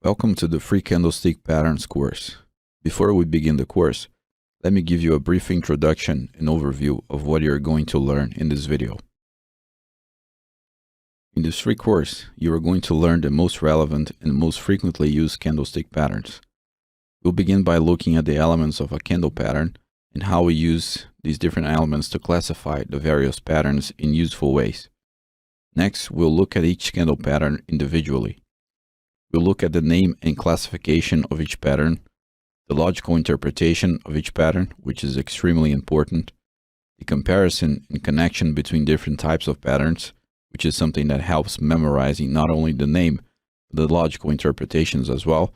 Welcome to the Free Candlestick Patterns course. Before we begin the course, let me give you a brief introduction and overview of what you're going to learn in this video. In this free course, you are going to learn the most relevant and most frequently used candlestick patterns. We'll begin by looking at the elements of a candle pattern and how we use these different elements to classify the various patterns in useful ways. Next, we'll look at each candle pattern individually. We'll look at the name and classification of each pattern, the logical interpretation of each pattern, which is extremely important, the comparison and connection between different types of patterns, which is something that helps memorizing not only the name, but the logical interpretations as well,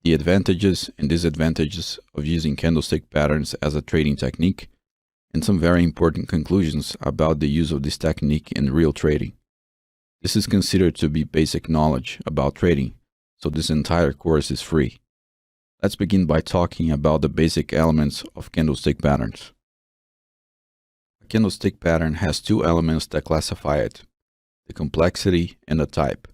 the advantages and disadvantages of using candlestick patterns as a trading technique, and some very important conclusions about the use of this technique in real trading. This is considered to be basic knowledge about trading, so this entire course is free. Let's begin by talking about the basic elements of candlestick patterns. A candlestick pattern has two elements that classify it: the complexity and the type.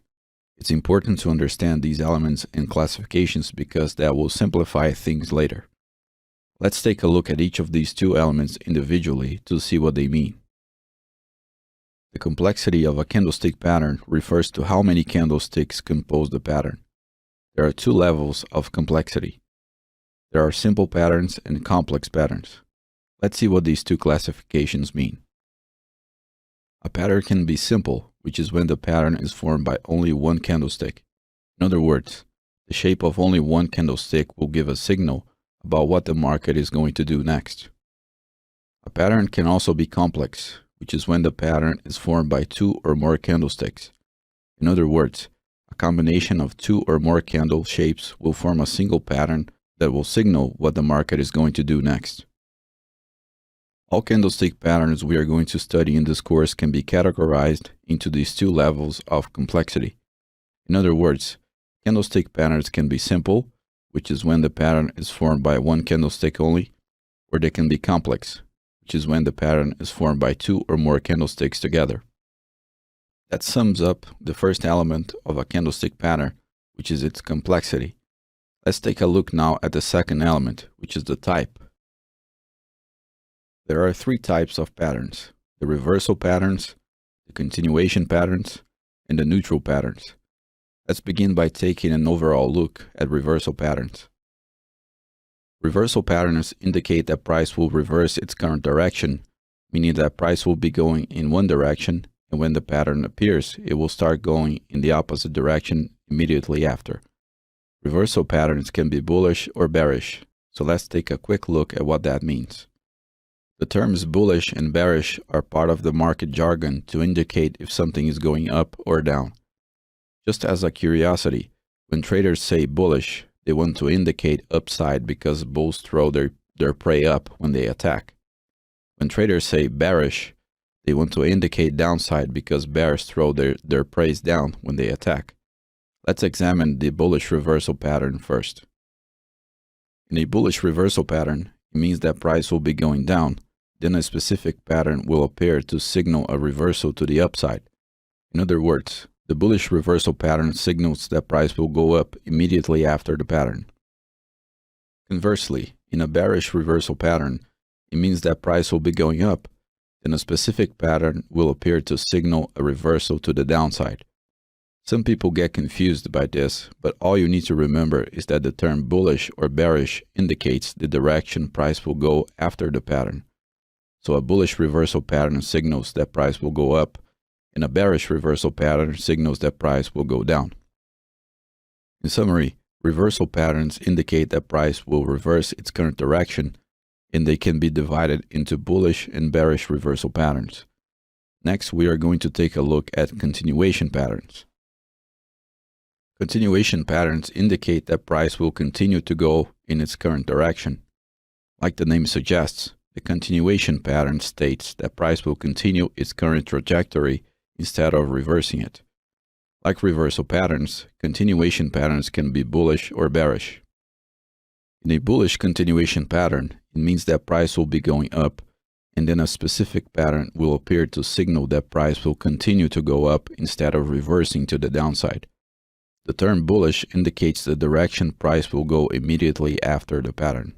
It's important to understand these elements and classifications because that will simplify things later. Let's take a look at each of these two elements individually to see what they mean. The complexity of a candlestick pattern refers to how many candlesticks compose the pattern. There are two levels of complexity. There are simple patterns and complex patterns. Let's see what these two classifications mean. A pattern can be simple, which is when the pattern is formed by only one candlestick. In other words, the shape of only one candlestick will give a signal about what the market is going to do next. A pattern can also be complex, which is when the pattern is formed by two or more candlesticks. In other words, a combination of two or more candle shapes will form a single pattern that will signal what the market is going to do next. All candlestick patterns we are going to study in this course can be categorized into these two levels of complexity. In other words, candlestick patterns can be simple, which is when the pattern is formed by one candlestick only, or they can be complex, which is when the pattern is formed by two or more candlesticks together. That sums up the first element of a candlestick pattern, which is its complexity. Let's take a look now at the second element, which is the type. There are three types of patterns: the reversal patterns, the continuation patterns, and the neutral patterns. Let's begin by taking an overall look at reversal patterns. Reversal patterns indicate that price will reverse its current direction, meaning that price will be going in one direction, and when the pattern appears, it will start going in the opposite direction immediately after. Reversal patterns can be bullish or bearish, so let's take a quick look at what that means. The terms bullish and bearish are part of the market jargon to indicate if something is going up or down. Just as a curiosity, when traders say bullish, they want to indicate upside because bulls throw their prey up when they attack. When traders say bearish, they want to indicate downside because bears throw their prey down when they attack. Let's examine the bullish reversal pattern first. In a bullish reversal pattern, it means that price will be going down, then a specific pattern will appear to signal a reversal to the upside. In other words, the bullish reversal pattern signals that price will go up immediately after the pattern. Conversely, in a bearish reversal pattern, it means that price will be going up, then a specific pattern will appear to signal a reversal to the downside. Some people get confused by this, but all you need to remember is that the term bullish or bearish indicates the direction price will go after the pattern. So a bullish reversal pattern signals that price will go up, and a bearish reversal pattern signals that price will go down. In summary, reversal patterns indicate that price will reverse its current direction, and they can be divided into bullish and bearish reversal patterns. Next, we are going to take a look at continuation patterns. Continuation patterns indicate that price will continue to go in its current direction. Like the name suggests, the continuation pattern states that price will continue its current trajectory instead of reversing it. Like reversal patterns, continuation patterns can be bullish or bearish. In a bullish continuation pattern, it means that price will be going up, and then a specific pattern will appear to signal that price will continue to go up instead of reversing to the downside. The term bullish indicates the direction price will go immediately after the pattern.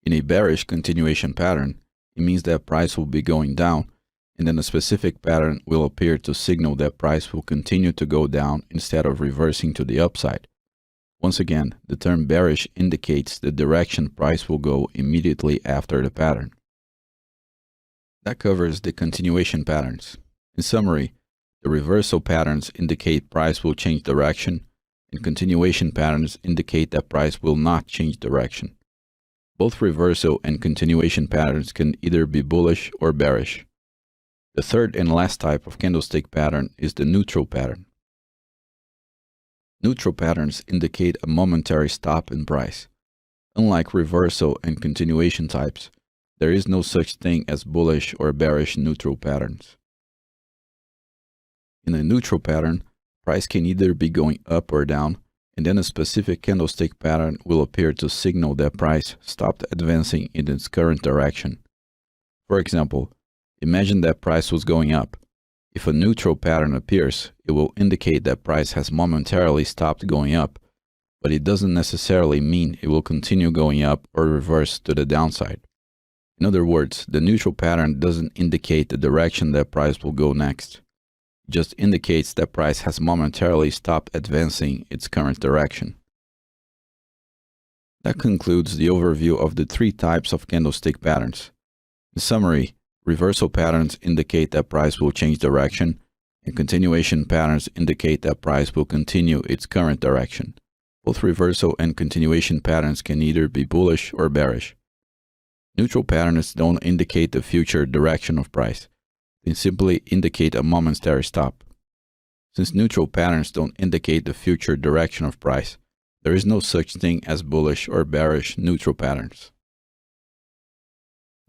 In a bearish continuation pattern, it means that price will be going down, and then a specific pattern will appear to signal that price will continue to go down instead of reversing to the upside. Once again, the term bearish indicates the direction price will go immediately after the pattern. That covers the continuation patterns. In summary, the reversal patterns indicate price will change direction, and continuation patterns indicate that price will not change direction. Both reversal and continuation patterns can either be bullish or bearish. The third and last type of candlestick pattern is the neutral pattern. Neutral patterns indicate a momentary stop in price. Unlike reversal and continuation types, there is no such thing as bullish or bearish neutral patterns. In a neutral pattern, price can either be going up or down, and then a specific candlestick pattern will appear to signal that price stopped advancing in its current direction. For example, imagine that price was going up. If a neutral pattern appears, it will indicate that price has momentarily stopped going up, but it doesn't necessarily mean it will continue going up or reverse to the downside. In other words, the neutral pattern doesn't indicate the direction that price will go next. It just indicates that price has momentarily stopped advancing its current direction. That concludes the overview of the three types of candlestick patterns. In summary, reversal patterns indicate that price will change direction, and continuation patterns indicate that price will continue its current direction. Both reversal and continuation patterns can either be bullish or bearish. Neutral patterns don't indicate the future direction of price. They simply indicate a momentary stop. Since neutral patterns don't indicate the future direction of price, there is no such thing as bullish or bearish neutral patterns.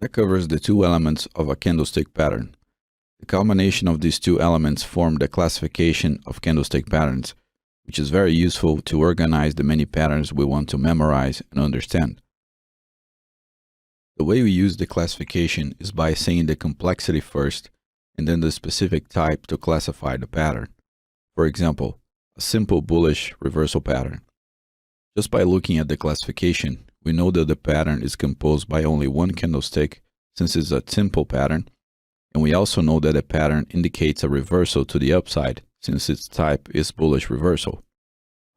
That covers the two elements of a candlestick pattern. The combination of these two elements form the classification of candlestick patterns, which is very useful to organize the many patterns we want to memorize and understand. The way we use the classification is by saying the complexity first and then the specific type to classify the pattern. For example, a simple bullish reversal pattern. Just by looking at the classification, we know that the pattern is composed by only one candlestick since it's a simple pattern, and we also know that the pattern indicates a reversal to the upside since its type is bullish reversal.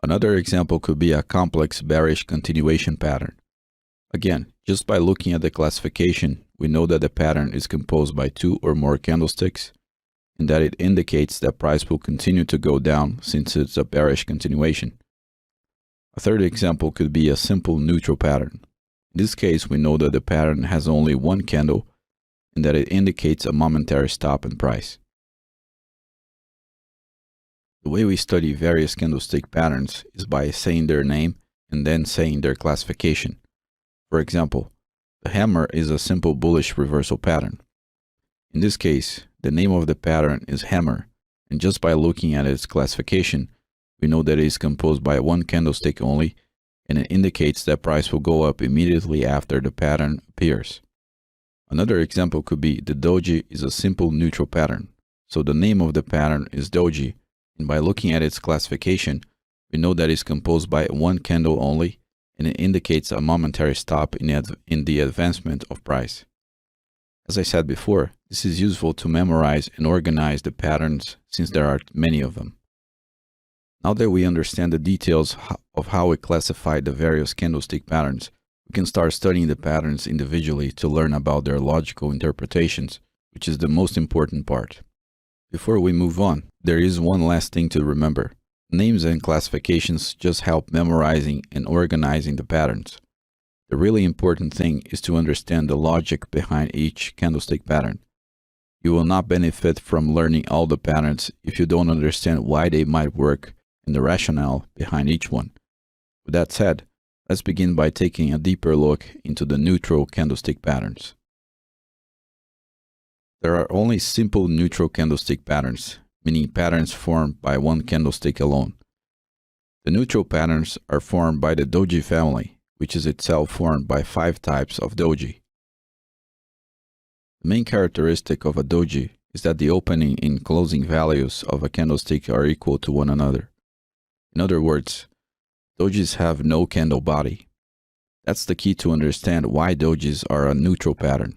Another example could be a complex bearish continuation pattern. Again, just by looking at the classification, we know that the pattern is composed by two or more candlesticks, and that it indicates that price will continue to go down since it's a bearish continuation. A third example could be a simple neutral pattern. In this case, we know that the pattern has only one candle, and that it indicates a momentary stop in price. The way we study various candlestick patterns is by saying their name and then saying their classification. For example, the hammer is a simple bullish reversal pattern. In this case, the name of the pattern is hammer, and just by looking at its classification, we know that it is composed by one candlestick only, and it indicates that price will go up immediately after the pattern appears. Another example could be the doji is a simple neutral pattern, so the name of the pattern is doji, and by looking at its classification, we know that it is composed by one candle only, and it indicates a momentary stop in the advancement of price. As I said before, this is useful to memorize and organize the patterns since there are many of them. Now that we understand the details of how we classify the various candlestick patterns, we can start studying the patterns individually to learn about their logical interpretations, which is the most important part. Before we move on, there is one last thing to remember. Names and classifications just help memorizing and organizing the patterns. The really important thing is to understand the logic behind each candlestick pattern. You will not benefit from learning all the patterns if you don't understand why they might work and the rationale behind each one. With that said, let's begin by taking a deeper look into the neutral candlestick patterns. There are only simple neutral candlestick patterns, meaning patterns formed by one candlestick alone. The neutral patterns are formed by the doji family, which is itself formed by 5 types of doji. The main characteristic of a doji is that the opening and closing values of a candlestick are equal to one another. In other words, dojis have no candle body. That's the key to understand why dojis are a neutral pattern.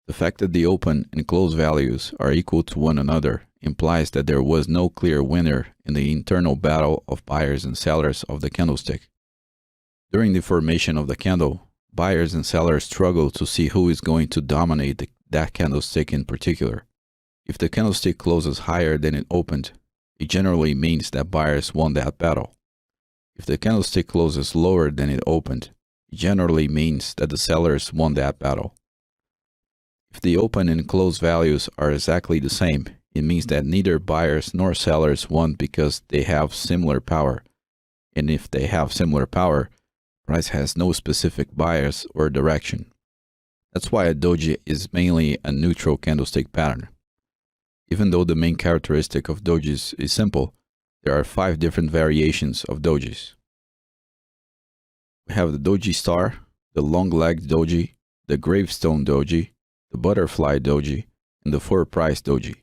The fact that the open and close values are equal to one another implies that there was no clear winner in the internal battle of buyers and sellers of the candlestick. During the formation of the candle, buyers and sellers struggle to see who is going to dominate that candlestick in particular. If the candlestick closes higher than it opened, it generally means that buyers won that battle. If the candlestick closes lower than it opened, it generally means that the sellers won that battle. If the open and close values are exactly the same, it means that neither buyers nor sellers won because they have similar power. And if they have similar power, price has no specific bias or direction. That's why a doji is mainly a neutral candlestick pattern. Even though the main characteristic of dojis is simple, there are 5 different variations of dojis. We have the doji star, the long-legged doji, the gravestone doji, the butterfly doji, and the 4-price doji.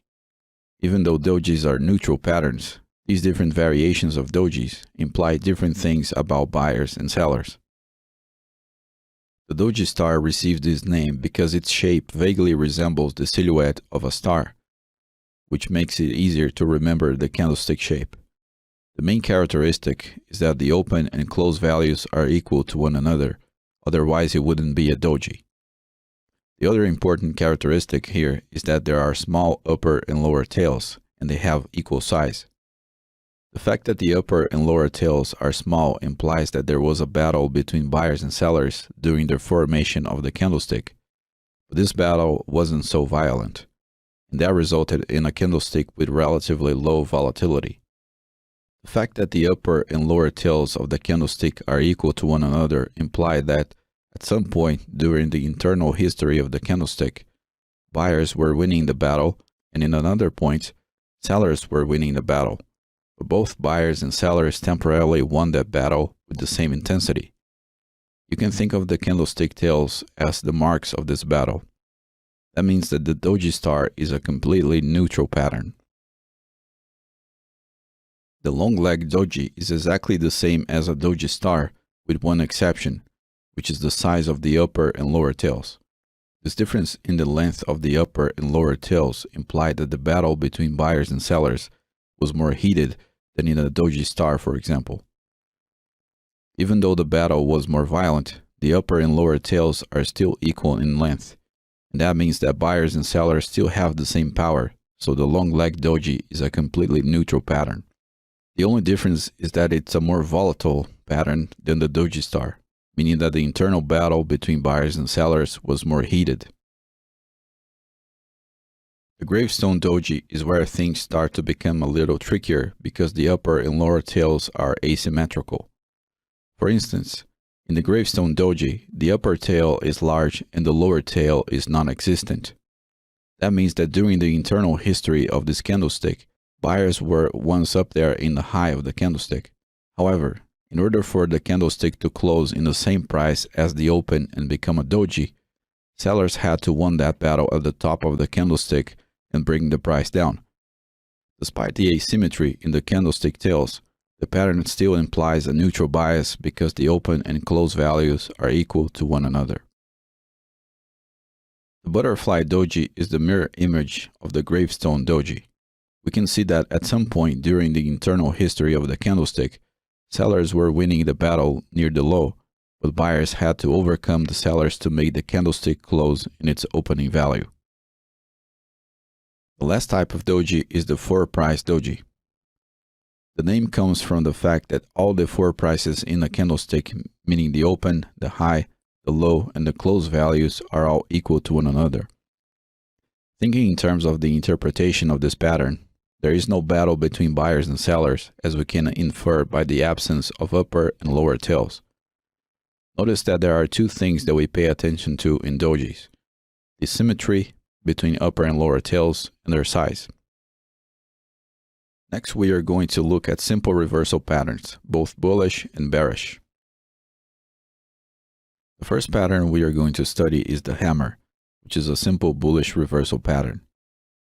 Even though dojis are neutral patterns, these different variations of dojis imply different things about buyers and sellers. The doji star received this name because its shape vaguely resembles the silhouette of a star, which makes it easier to remember the candlestick shape. The main characteristic is that the open and close values are equal to one another, otherwise it wouldn't be a doji. The other important characteristic here is that there are small upper and lower tails, and they have equal size. The fact that the upper and lower tails are small implies that there was a battle between buyers and sellers during the formation of the candlestick, but this battle wasn't so violent, and that resulted in a candlestick with relatively low volatility. The fact that the upper and lower tails of the candlestick are equal to one another implies that at some point during the internal history of the candlestick, buyers were winning the battle, and in another point, sellers were winning the battle. But both buyers and sellers temporarily won that battle with the same intensity. You can think of the candlestick tails as the marks of this battle. That means that the doji star is a completely neutral pattern. The long-legged doji is exactly the same as a doji star, with one exception, which is the size of the upper and lower tails. This difference in the length of the upper and lower tails implied that the battle between buyers and sellers was more heated than in a doji star, for example. Even though the battle was more violent, the upper and lower tails are still equal in length, and that means that buyers and sellers still have the same power, so the long-legged doji is a completely neutral pattern. The only difference is that it's a more volatile pattern than the doji star, meaning that the internal battle between buyers and sellers was more heated. The gravestone doji is where things start to become a little trickier because the upper and lower tails are asymmetrical. For instance, in the gravestone doji, the upper tail is large and the lower tail is non-existent. That means that during the internal history of this candlestick, buyers were once up there in the high of the candlestick. However, in order for the candlestick to close in the same price as the open and become a doji, sellers had to win that battle at the top of the candlestick and bring the price down. Despite the asymmetry in the candlestick tails, the pattern still implies a neutral bias because the open and close values are equal to one another. The butterfly doji is the mirror image of the gravestone doji. We can see that at some point during the internal history of the candlestick, sellers were winning the battle near the low, but buyers had to overcome the sellers to make the candlestick close in its opening value. The last type of doji is the 4-price doji. The name comes from the fact that all the 4 prices in a candlestick, meaning the open, the high, the low, and the close values, are all equal to one another. Thinking in terms of the interpretation of this pattern, there is no battle between buyers and sellers, as we can infer by the absence of upper and lower tails. Notice that there are 2 things that we pay attention to in dojis: the symmetry between upper and lower tails and their size. Next, we are going to look at simple reversal patterns, both bullish and bearish. The first pattern we are going to study is the hammer, which is a simple bullish reversal pattern.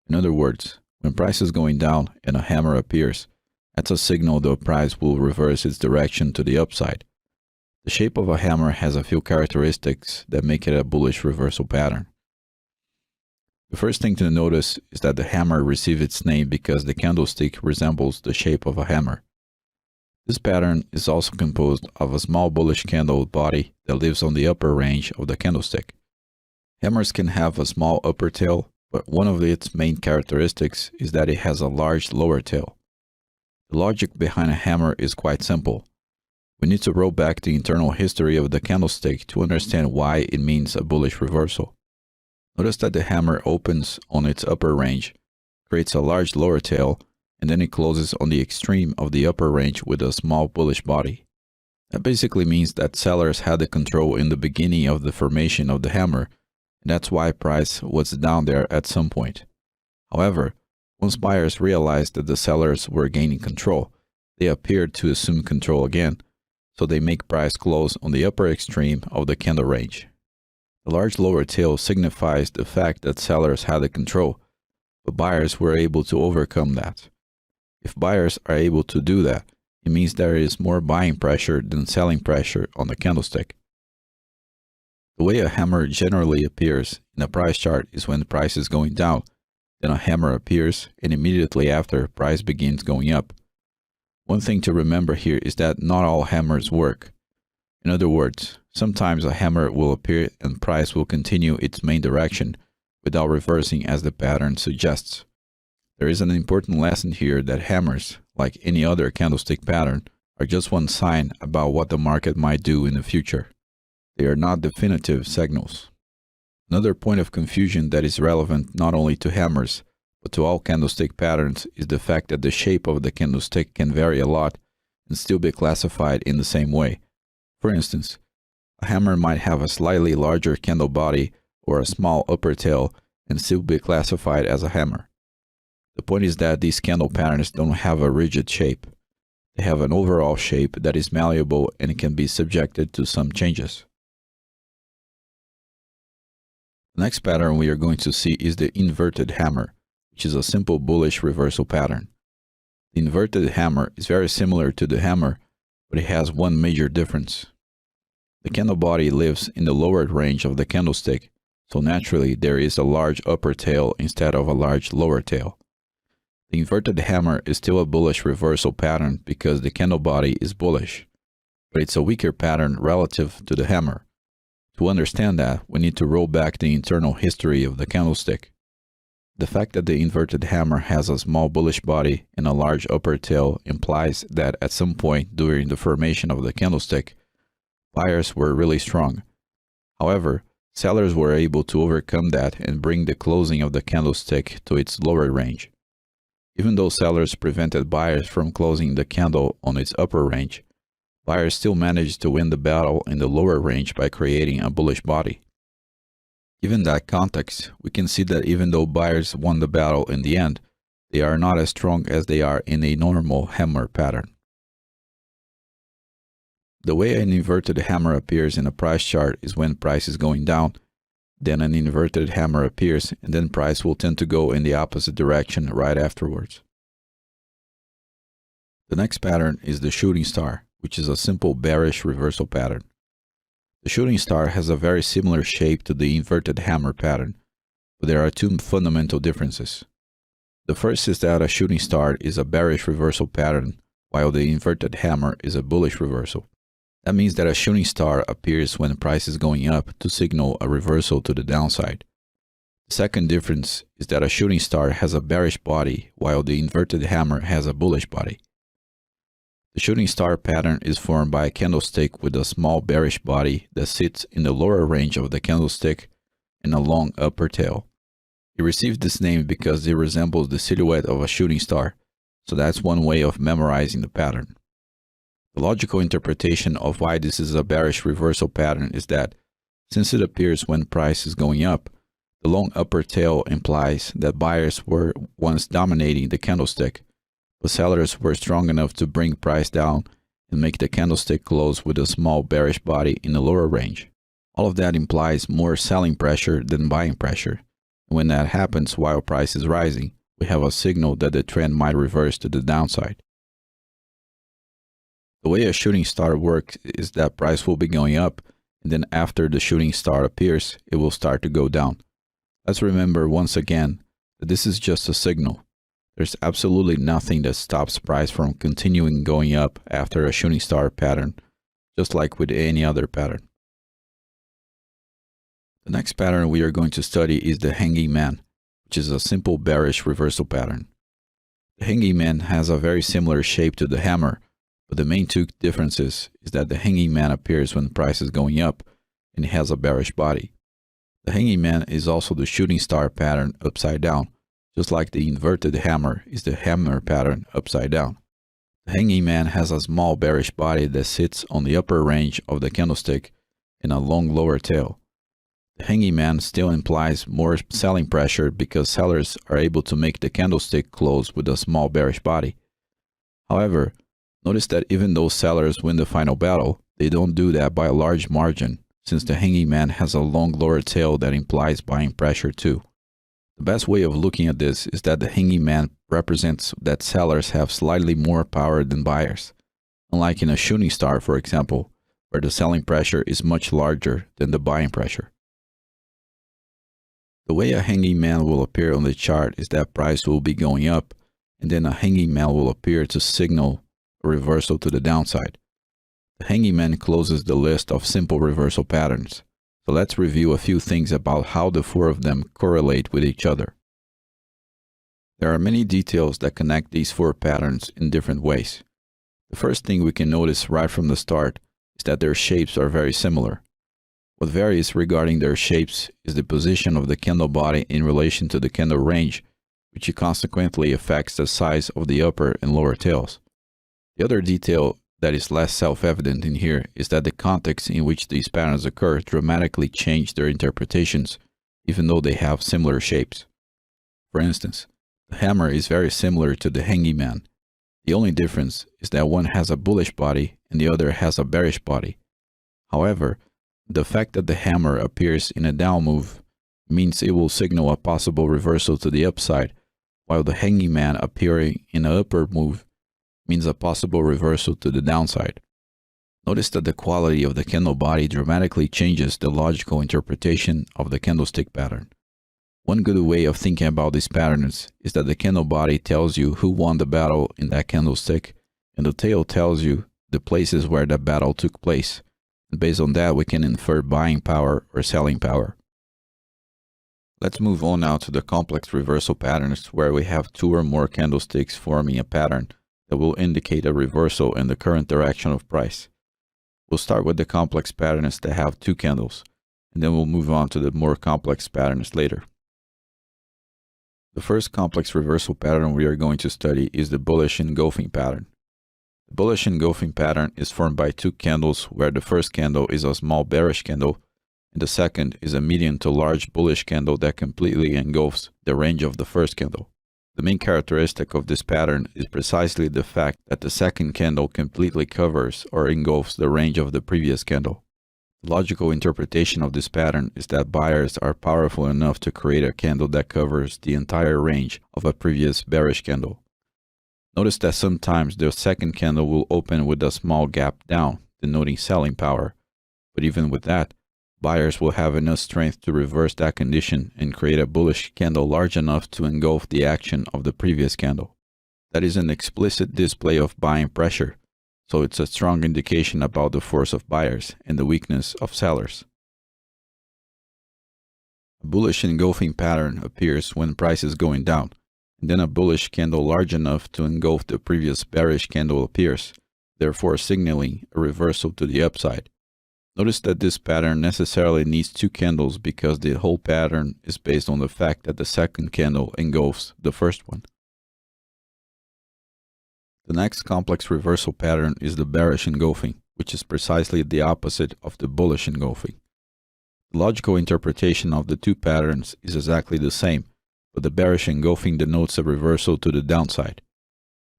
In other words, when price is going down and a hammer appears, That's a signal the price will reverse its direction to the upside. The shape of a hammer has a few characteristics that make it a bullish reversal pattern. The first thing to notice is that the hammer received its name because the candlestick resembles the shape of a hammer. This pattern is also composed of a small bullish candle body that lives on the upper range of the candlestick. Hammers can have a small upper tail, but one of its main characteristics is that it has a large lower tail. The logic behind a hammer is quite simple. We need to roll back the internal history of the candlestick to understand why it means a bullish reversal. Notice that the hammer opens on its upper range, creates a large lower tail, and then it closes on the extreme of the upper range with a small bullish body. That basically means that sellers had the control in the beginning of the formation of the hammer, and that's why price was down there at some point. However, once buyers realized that the sellers were gaining control, they appeared to assume control again, so they make price close on the upper extreme of the candle range. The large lower tail signifies the fact that sellers had the control, but buyers were able to overcome that. If buyers are able to do that, it means there is more buying pressure than selling pressure on the candlestick. The way a hammer generally appears in a price chart is when the price is going down, then a hammer appears, and immediately after, price begins going up. One thing to remember here is that not all hammers work. In other words, sometimes a hammer will appear and price will continue its main direction without reversing as the pattern suggests. There is an important lesson here that hammers, like any other candlestick pattern, are just one sign about what the market might do in the future. They are not definitive signals. Another point of confusion that is relevant not only to hammers, but to all candlestick patterns is the fact that the shape of the candlestick can vary a lot and still be classified in the same way. For instance, a hammer might have a slightly larger candle body or a small upper tail and still be classified as a hammer. The point is that these candle patterns don't have a rigid shape. They have an overall shape that is malleable and can be subjected to some changes. The next pattern we are going to see is the inverted hammer, which is a simple bullish reversal pattern. The inverted hammer is very similar to the hammer, but it has one major difference. The candle body lives in the lower range of the candlestick, so naturally there is a large upper tail instead of a large lower tail. The inverted hammer is still a bullish reversal pattern because the candle body is bullish, but it's a weaker pattern relative to the hammer. To understand that, we need to roll back the internal history of the candlestick. The fact that the inverted hammer has a small bullish body and a large upper tail implies that at some point during the formation of the candlestick, buyers were really strong. However, sellers were able to overcome that and bring the closing of the candlestick to its lower range. Even though sellers prevented buyers from closing the candle on its upper range, buyers still managed to win the battle in the lower range by creating a bullish body. Given that context, we can see that even though buyers won the battle in the end, they are not as strong as they are in a normal hammer pattern. The way an inverted hammer appears in a price chart is when price is going down, then an inverted hammer appears, and then price will tend to go in the opposite direction right afterwards. The next pattern is the shooting star, which is a simple bearish reversal pattern. The shooting star has a very similar shape to the inverted hammer pattern, but there are two fundamental differences. The first is that a shooting star is a bearish reversal pattern, while the inverted hammer is a bullish reversal. That means that a shooting star appears when the price is going up to signal a reversal to the downside. The second difference is that a shooting star has a bearish body, while the inverted hammer has a bullish body. The shooting star pattern is formed by a candlestick with a small bearish body that sits in the lower range of the candlestick and a long upper tail. It received this name because it resembles the silhouette of a shooting star, so that's one way of memorizing the pattern. The logical interpretation of why this is a bearish reversal pattern is that, since it appears when price is going up, the long upper tail implies that buyers were once dominating the candlestick, but sellers were strong enough to bring price down and make the candlestick close with a small bearish body in the lower range. All of that implies more selling pressure than buying pressure, and when that happens while price is rising, we have a signal that the trend might reverse to the downside. The way a shooting star works is that price will be going up, and then after the shooting star appears, it will start to go down. Let's remember once again that this is just a signal. There's absolutely nothing that stops price from continuing going up after a shooting star pattern, just like with any other pattern. The next pattern we are going to study is the hanging man, which is a simple bearish reversal pattern. The hanging man has a very similar shape to the hammer, but the main two differences is that the hanging man appears when price is going up and it has a bearish body. The hanging man is also the shooting star pattern upside down, just like the inverted hammer is the hammer pattern upside down. The hanging man has a small bearish body that sits on the upper range of the candlestick and a long lower tail. The hanging man still implies more selling pressure because sellers are able to make the candlestick close with a small bearish body. However, notice that even though sellers win the final battle, they don't do that by a large margin, since the hanging man has a long lower tail that implies buying pressure too. The best way of looking at this is that the hanging man represents that sellers have slightly more power than buyers, unlike in a shooting star, for example, where the selling pressure is much larger than the buying pressure. The way a hanging man will appear on the chart is that price will be going up, and then a hanging man will appear to signal a reversal to the downside. The hanging man closes the list of simple reversal patterns. So let's review a few things about how the four of them correlate with each other. There are many details that connect these four patterns in different ways. The first thing we can notice right from the start is that their shapes are very similar. What varies regarding their shapes is the position of the candle body in relation to the candle range, which consequently affects the size of the upper and lower tails. The other detail that is less self-evident in here is that the context in which these patterns occur dramatically change their interpretations, even though they have similar shapes. For instance, the hammer is very similar to the hanging man. The only difference is that one has a bullish body and the other has a bearish body. However, the fact that the hammer appears in a down move means it will signal a possible reversal to the upside, while the hanging man appearing in an upper move means a possible reversal to the downside. Notice that the quality of the candle body dramatically changes the logical interpretation of the candlestick pattern. One good way of thinking about these patterns is that the candle body tells you who won the battle in that candlestick, and the tail tells you the places where that battle took place. And based on that, we can infer buying power or selling power. Let's move on now to the complex reversal patterns where we have two or more candlesticks forming a pattern that will indicate a reversal in the current direction of price. We'll start with the complex patterns that have two candles, and then we'll move on to the more complex patterns later. The first complex reversal pattern we are going to study is the bullish engulfing pattern. The bullish engulfing pattern is formed by two candles where the first candle is a small bearish candle and the second is a medium to large bullish candle that completely engulfs the range of the first candle. The main characteristic of this pattern is precisely the fact that the second candle completely covers or engulfs the range of the previous candle. The logical interpretation of this pattern is that buyers are powerful enough to create a candle that covers the entire range of a previous bearish candle. Notice that sometimes the second candle will open with a small gap down, denoting selling power, but even with that, buyers will have enough strength to reverse that condition and create a bullish candle large enough to engulf the action of the previous candle. That is an explicit display of buying pressure, so it's a strong indication about the force of buyers and the weakness of sellers. A bullish engulfing pattern appears when price is going down, and then a bullish candle large enough to engulf the previous bearish candle appears, therefore signaling a reversal to the upside. Notice that this pattern necessarily needs two candles because the whole pattern is based on the fact that the second candle engulfs the first one. The next complex reversal pattern is the bearish engulfing, which is precisely the opposite of the bullish engulfing. The logical interpretation of the two patterns is exactly the same, but the bearish engulfing denotes a reversal to the downside.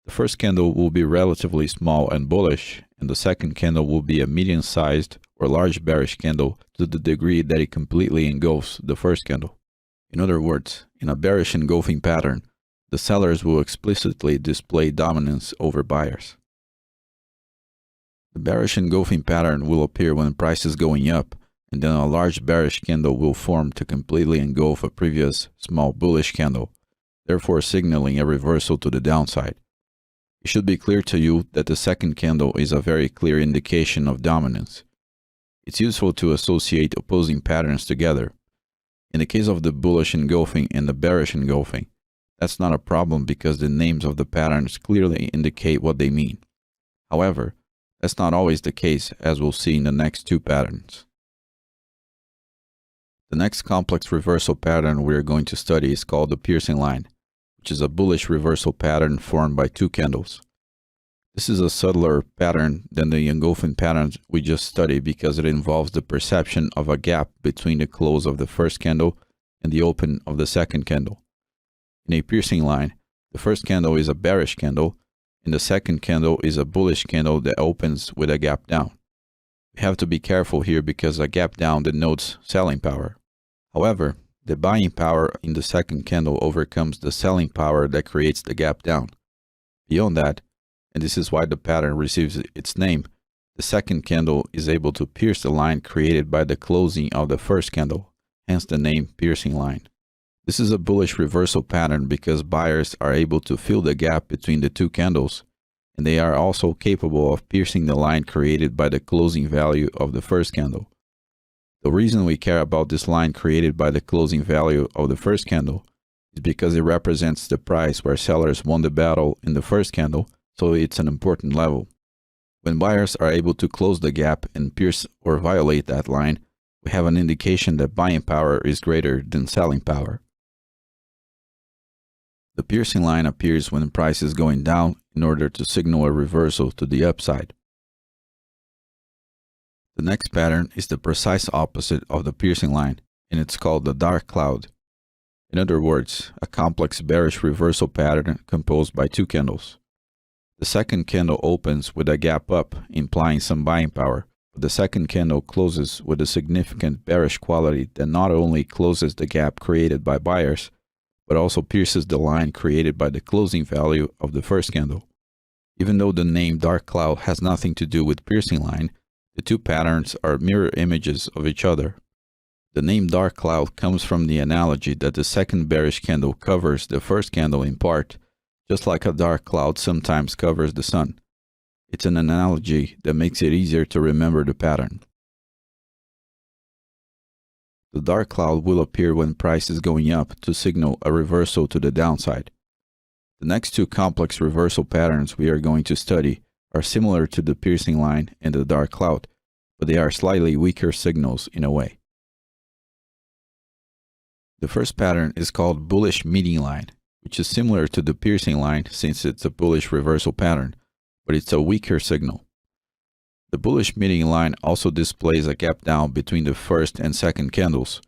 The first candle will be relatively small and bullish, and the second candle will be a medium-sized or large bearish candle to the degree that it completely engulfs the first candle. In other words, in a bearish engulfing pattern, the sellers will explicitly display dominance over buyers. The bearish engulfing pattern will appear when price is going up, and then a large bearish candle will form to completely engulf a previous small bullish candle, therefore signaling a reversal to the downside. It should be clear to you that the second candle is a very clear indication of dominance. It's useful to associate opposing patterns together. In the case of the bullish engulfing and the bearish engulfing, that's not a problem because the names of the patterns clearly indicate what they mean. However, that's not always the case, as we'll see in the next two patterns. The next complex reversal pattern we are going to study is called the piercing line, which is a bullish reversal pattern formed by two candles. This is a subtler pattern than the engulfing patterns we just studied because it involves the perception of a gap between the close of the first candle and the open of the second candle. In a piercing line, the first candle is a bearish candle, and the second candle is a bullish candle that opens with a gap down. We have to be careful here because a gap down denotes selling power. However, the buying power in the second candle overcomes the selling power that creates the gap down. Beyond that, and this is why the pattern receives its name, the second candle is able to pierce the line created by the closing of the first candle, hence the name piercing line. This is a bullish reversal pattern because buyers are able to fill the gap between the two candles, and they are also capable of piercing the line created by the closing value of the first candle. The reason we care about this line created by the closing value of the first candle is because it represents the price where sellers won the battle in the first candle, so it's an important level. When buyers are able to close the gap and pierce or violate that line, we have an indication that buying power is greater than selling power. The piercing line appears when the price is going down in order to signal a reversal to the upside. The next pattern is the precise opposite of the piercing line, and it's called the dark cloud. In other words, a complex bearish reversal pattern composed by two candles. The second candle opens with a gap up, implying some buying power, but the second candle closes with a significant bearish quality that not only closes the gap created by buyers, but also pierces the line created by the closing value of the first candle. Even though the name dark cloud has nothing to do with piercing line, the two patterns are mirror images of each other. The name dark cloud comes from the analogy that the second bearish candle covers the first candle in part, just like a dark cloud sometimes covers the sun. It's an analogy that makes it easier to remember the pattern. The dark cloud will appear when price is going up to signal a reversal to the downside. The next two complex reversal patterns we are going to study are similar to the piercing line and the dark cloud, but they are slightly weaker signals in a way. The first pattern is called bullish meeting line, which is similar to the piercing line since it's a bullish reversal pattern, but it's a weaker signal. The bullish meeting line also displays a gap down between the first and second candles,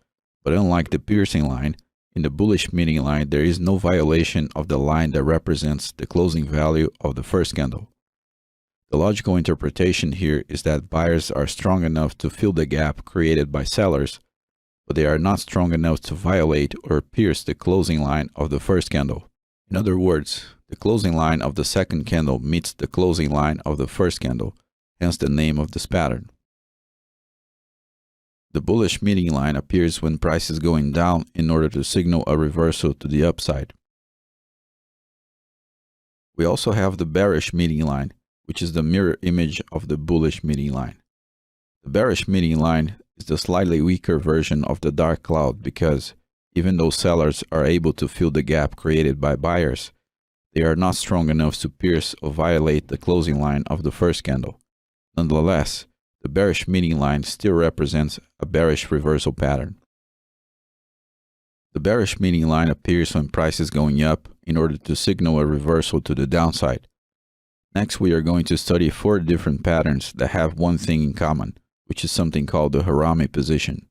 but unlike the piercing line, in the bullish meeting line there is no violation of the line that represents the closing value of the first candle. The logical interpretation here is that buyers are strong enough to fill the gap created by sellers, but they are not strong enough to violate or pierce the closing line of the first candle. In other words, the closing line of the second candle meets the closing line of the first candle, hence the name of this pattern. The bullish meeting line appears when price is going down in order to signal a reversal to the upside. We also have the bearish meeting line, which is the mirror image of the bullish meeting line. The bearish meeting line is the slightly weaker version of the dark cloud because, even though sellers are able to fill the gap created by buyers, they are not strong enough to pierce or violate the closing line of the first candle. Nonetheless, the bearish meeting line still represents a bearish reversal pattern. The bearish meeting line appears when price is going up in order to signal a reversal to the downside. Next, we are going to study 4 different patterns that have one thing in common, which is something called the harami position.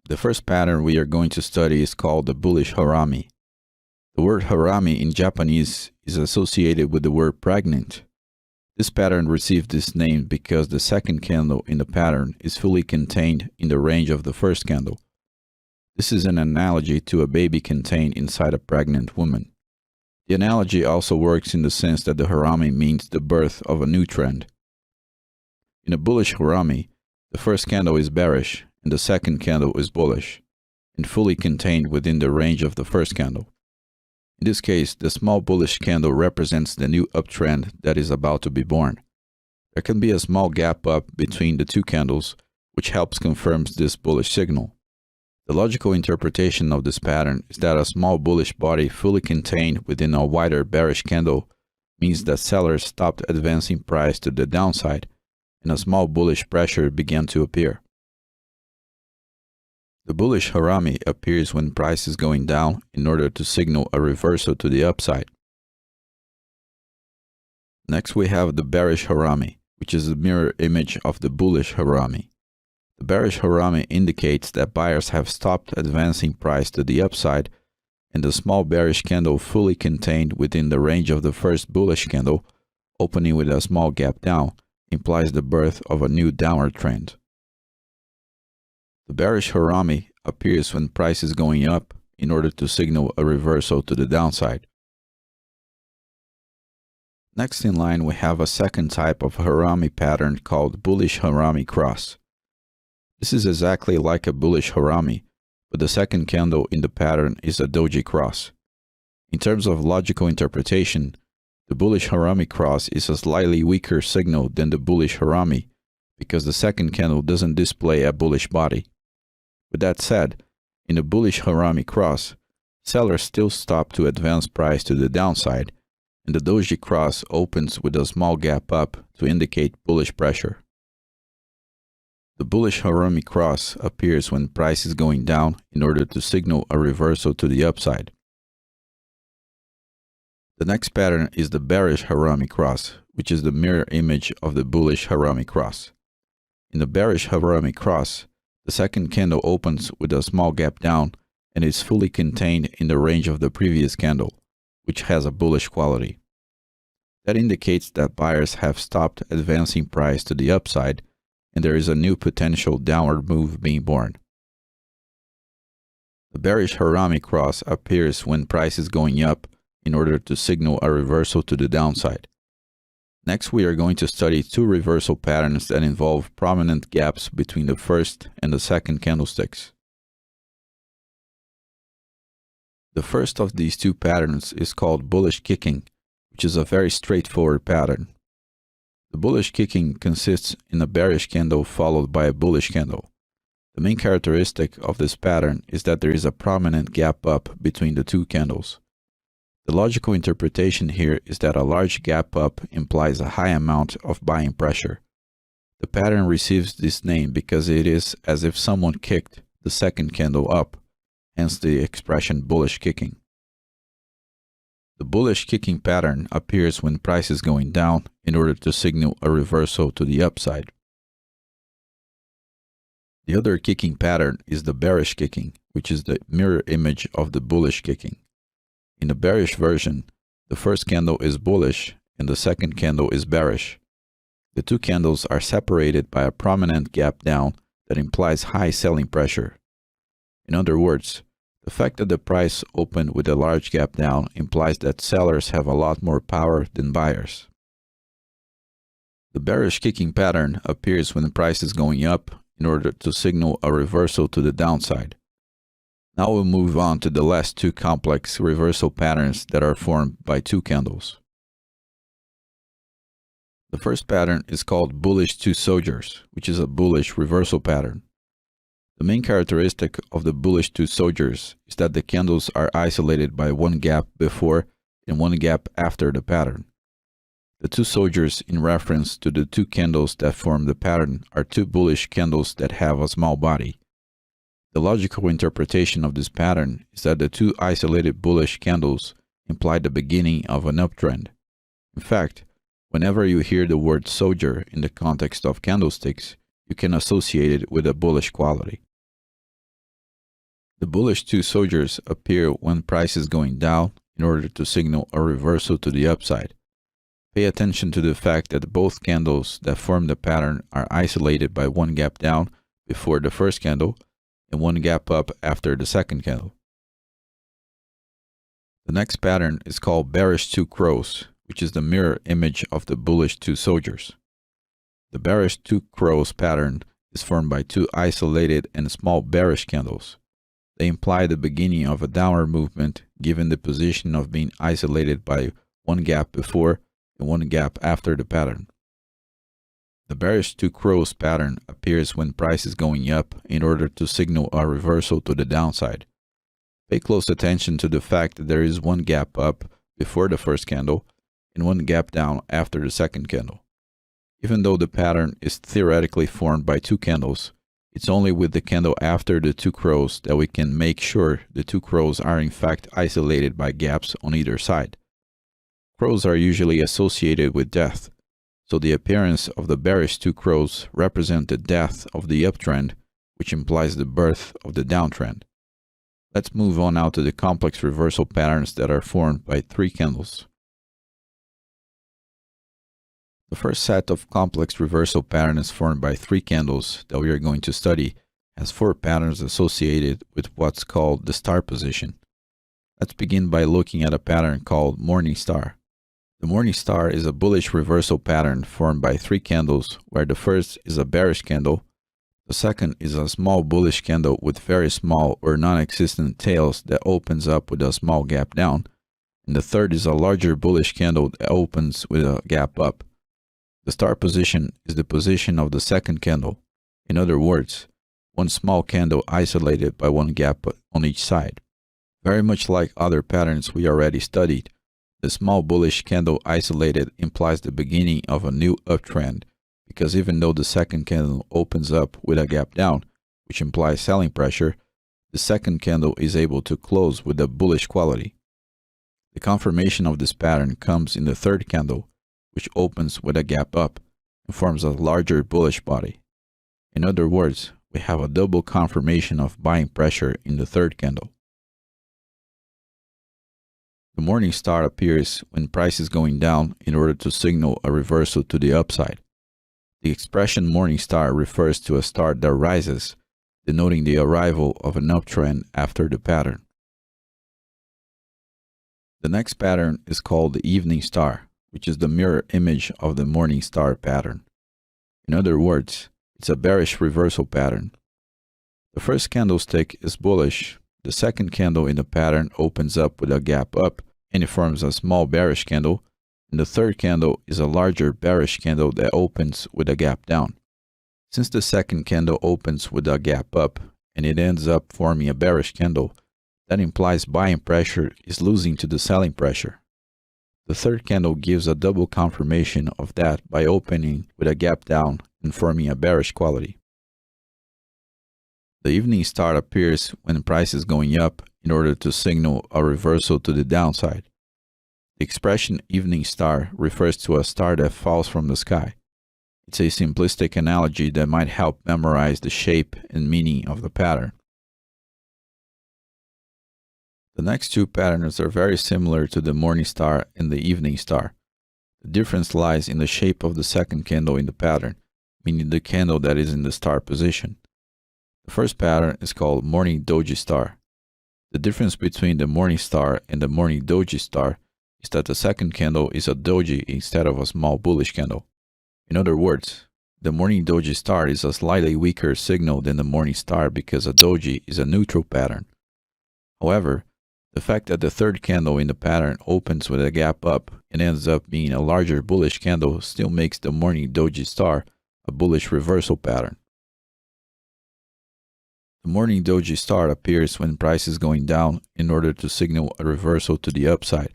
The first pattern we are going to study is called the bullish harami. The word harami in Japanese is associated with the word pregnant. This pattern received this name because the second candle in the pattern is fully contained in the range of the first candle. This is an analogy to a baby contained inside a pregnant woman. The analogy also works in the sense that the harami means the birth of a new trend. In a bullish harami, the first candle is bearish and the second candle is bullish, and fully contained within the range of the first candle. In this case, the small bullish candle represents the new uptrend that is about to be born. There can be a small gap up between the two candles, which helps confirm this bullish signal. The logical interpretation of this pattern is that a small bullish body fully contained within a wider bearish candle means that sellers stopped advancing price to the downside and a small bullish pressure began to appear. The bullish harami appears when price is going down in order to signal a reversal to the upside. Next we have the bearish harami, which is the mirror image of the bullish harami. The bearish harami indicates that buyers have stopped advancing price to the upside, and the small bearish candle fully contained within the range of the first bullish candle, opening with a small gap down, implies the birth of a new downward trend. The bearish harami appears when price is going up in order to signal a reversal to the downside. Next in line we have a second type of harami pattern called bullish harami cross. This is exactly like a bullish harami, but the second candle in the pattern is a doji cross. In terms of logical interpretation, the bullish harami cross is a slightly weaker signal than the bullish harami because the second candle doesn't display a bullish body. With that said, in a bullish harami cross, sellers still stop to advance price to the downside, and the doji cross opens with a small gap up to indicate bullish pressure. The bullish harami cross appears when price is going down in order to signal a reversal to the upside. The next pattern is the bearish harami cross, which is the mirror image of the bullish harami cross. In the bearish harami cross, the second candle opens with a small gap down and is fully contained in the range of the previous candle, which has a bullish quality. That indicates that buyers have stopped advancing price to the upside and there is a new potential downward move being born. The bearish harami cross appears when price is going up in order to signal a reversal to the downside. Next, we are going to study two reversal patterns that involve prominent gaps between the first and the second candlesticks. The first of these two patterns is called bullish kicking, which is a very straightforward pattern. The bullish kicking consists in a bearish candle followed by a bullish candle. The main characteristic of this pattern is that there is a prominent gap up between the two candles. The logical interpretation here is that a large gap up implies a high amount of buying pressure. The pattern receives this name because it is as if someone kicked the second candle up, hence the expression bullish kicking. The bullish kicking pattern appears when price is going down in order to signal a reversal to the upside. The other kicking pattern is the bearish kicking, which is the mirror image of the bullish kicking. In the bearish version, the first candle is bullish and the second candle is bearish. The two candles are separated by a prominent gap down that implies high selling pressure. In other words, the fact that the price opened with a large gap down implies that sellers have a lot more power than buyers. The bearish kicking pattern appears when the price is going up in order to signal a reversal to the downside. Now we'll move on to the last two complex reversal patterns that are formed by two candles. The first pattern is called bullish two soldiers, which is a bullish reversal pattern. The main characteristic of the bullish two soldiers is that the candles are isolated by one gap before and one gap after the pattern. The two soldiers in reference to the two candles that form the pattern are two bullish candles that have a small body. The logical interpretation of this pattern is that the two isolated bullish candles imply the beginning of an uptrend. In fact, whenever you hear the word soldier in the context of candlesticks, you can associate it with a bullish quality. The bullish two soldiers appear when price is going down in order to signal a reversal to the upside. Pay attention to the fact that both candles that form the pattern are isolated by one gap down before the first candle and one gap up after the second candle. The next pattern is called bearish two crows, which is the mirror image of the bullish two soldiers. The bearish two crows pattern is formed by two isolated and small bearish candles. They imply the beginning of a downward movement given the position of being isolated by one gap before and one gap after the pattern. The bearish two crows pattern appears when price is going up in order to signal a reversal to the downside. Pay close attention to the fact that there is one gap up before the first candle and one gap down after the second candle. Even though the pattern is theoretically formed by two candles, it's only with the candle after the two crows that we can make sure the two crows are in fact isolated by gaps on either side. Crows are usually associated with death, so the appearance of the bearish two crows represent the death of the uptrend, which implies the birth of the downtrend. Let's move on now to the complex reversal patterns that are formed by three candles. The first set of complex reversal patterns formed by three candles that we are going to study has four patterns associated with what's called the star position. Let's begin by looking at a pattern called morning star. The morning star is a bullish reversal pattern formed by three candles, where the first is a bearish candle, the second is a small bullish candle with very small or non-existent tails that opens up with a small gap down, and the third is a larger bullish candle that opens with a gap up. The star position is the position of the second candle. In other words, one small candle isolated by one gap on each side. Very much like other patterns we already studied, the small bullish candle isolated implies the beginning of a new uptrend, because even though the second candle opens up with a gap down, which implies selling pressure, the second candle is able to close with a bullish quality. The confirmation of this pattern comes in the third candle, which opens with a gap up and forms a larger bullish body. In other words, we have a double confirmation of buying pressure in the third candle. The morning star appears when price is going down in order to signal a reversal to the upside. The expression morning star refers to a star that rises, denoting the arrival of an uptrend after the pattern. The next pattern is called the evening star, which is the mirror image of the morning star pattern. In other words, it's a bearish reversal pattern. The first candlestick is bullish, the second candle in the pattern opens up with a gap up and it forms a small bearish candle, and the third candle is a larger bearish candle that opens with a gap down. Since the second candle opens with a gap up and it ends up forming a bearish candle, that implies buying pressure is losing to the selling pressure. The third candle gives a double confirmation of that by opening with a gap down and forming a bearish quality. The evening star appears when price is going up in order to signal a reversal to the downside. The expression evening star refers to a star that falls from the sky. It's a simplistic analogy that might help memorize the shape and meaning of the pattern. The next two patterns are very similar to the morning star and the evening star. The difference lies in the shape of the second candle in the pattern, meaning the candle that is in the star position. The first pattern is called morning doji star. The difference between the morning star and the morning doji star is that the second candle is a doji instead of a small bullish candle. In other words, the morning doji star is a slightly weaker signal than the morning star because a doji is a neutral pattern. However, the fact that the third candle in the pattern opens with a gap up and ends up being a larger bullish candle still makes the morning doji star a bullish reversal pattern. The morning doji star appears when price is going down in order to signal a reversal to the upside.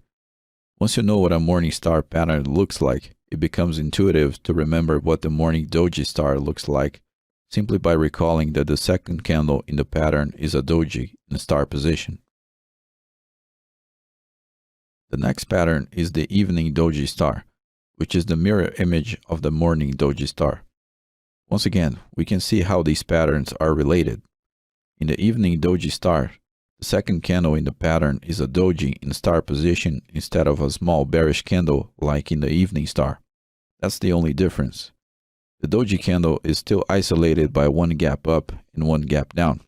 Once you know what a morning star pattern looks like, it becomes intuitive to remember what the morning doji star looks like simply by recalling that the second candle in the pattern is a doji in star position. The next pattern is the evening doji star, which is the mirror image of the morning doji star. Once again, we can see how these patterns are related. In the evening doji star, the second candle in the pattern is a doji in star position instead of a small bearish candle like in the evening star. That's the only difference. The doji candle is still isolated by one gap up and one gap down.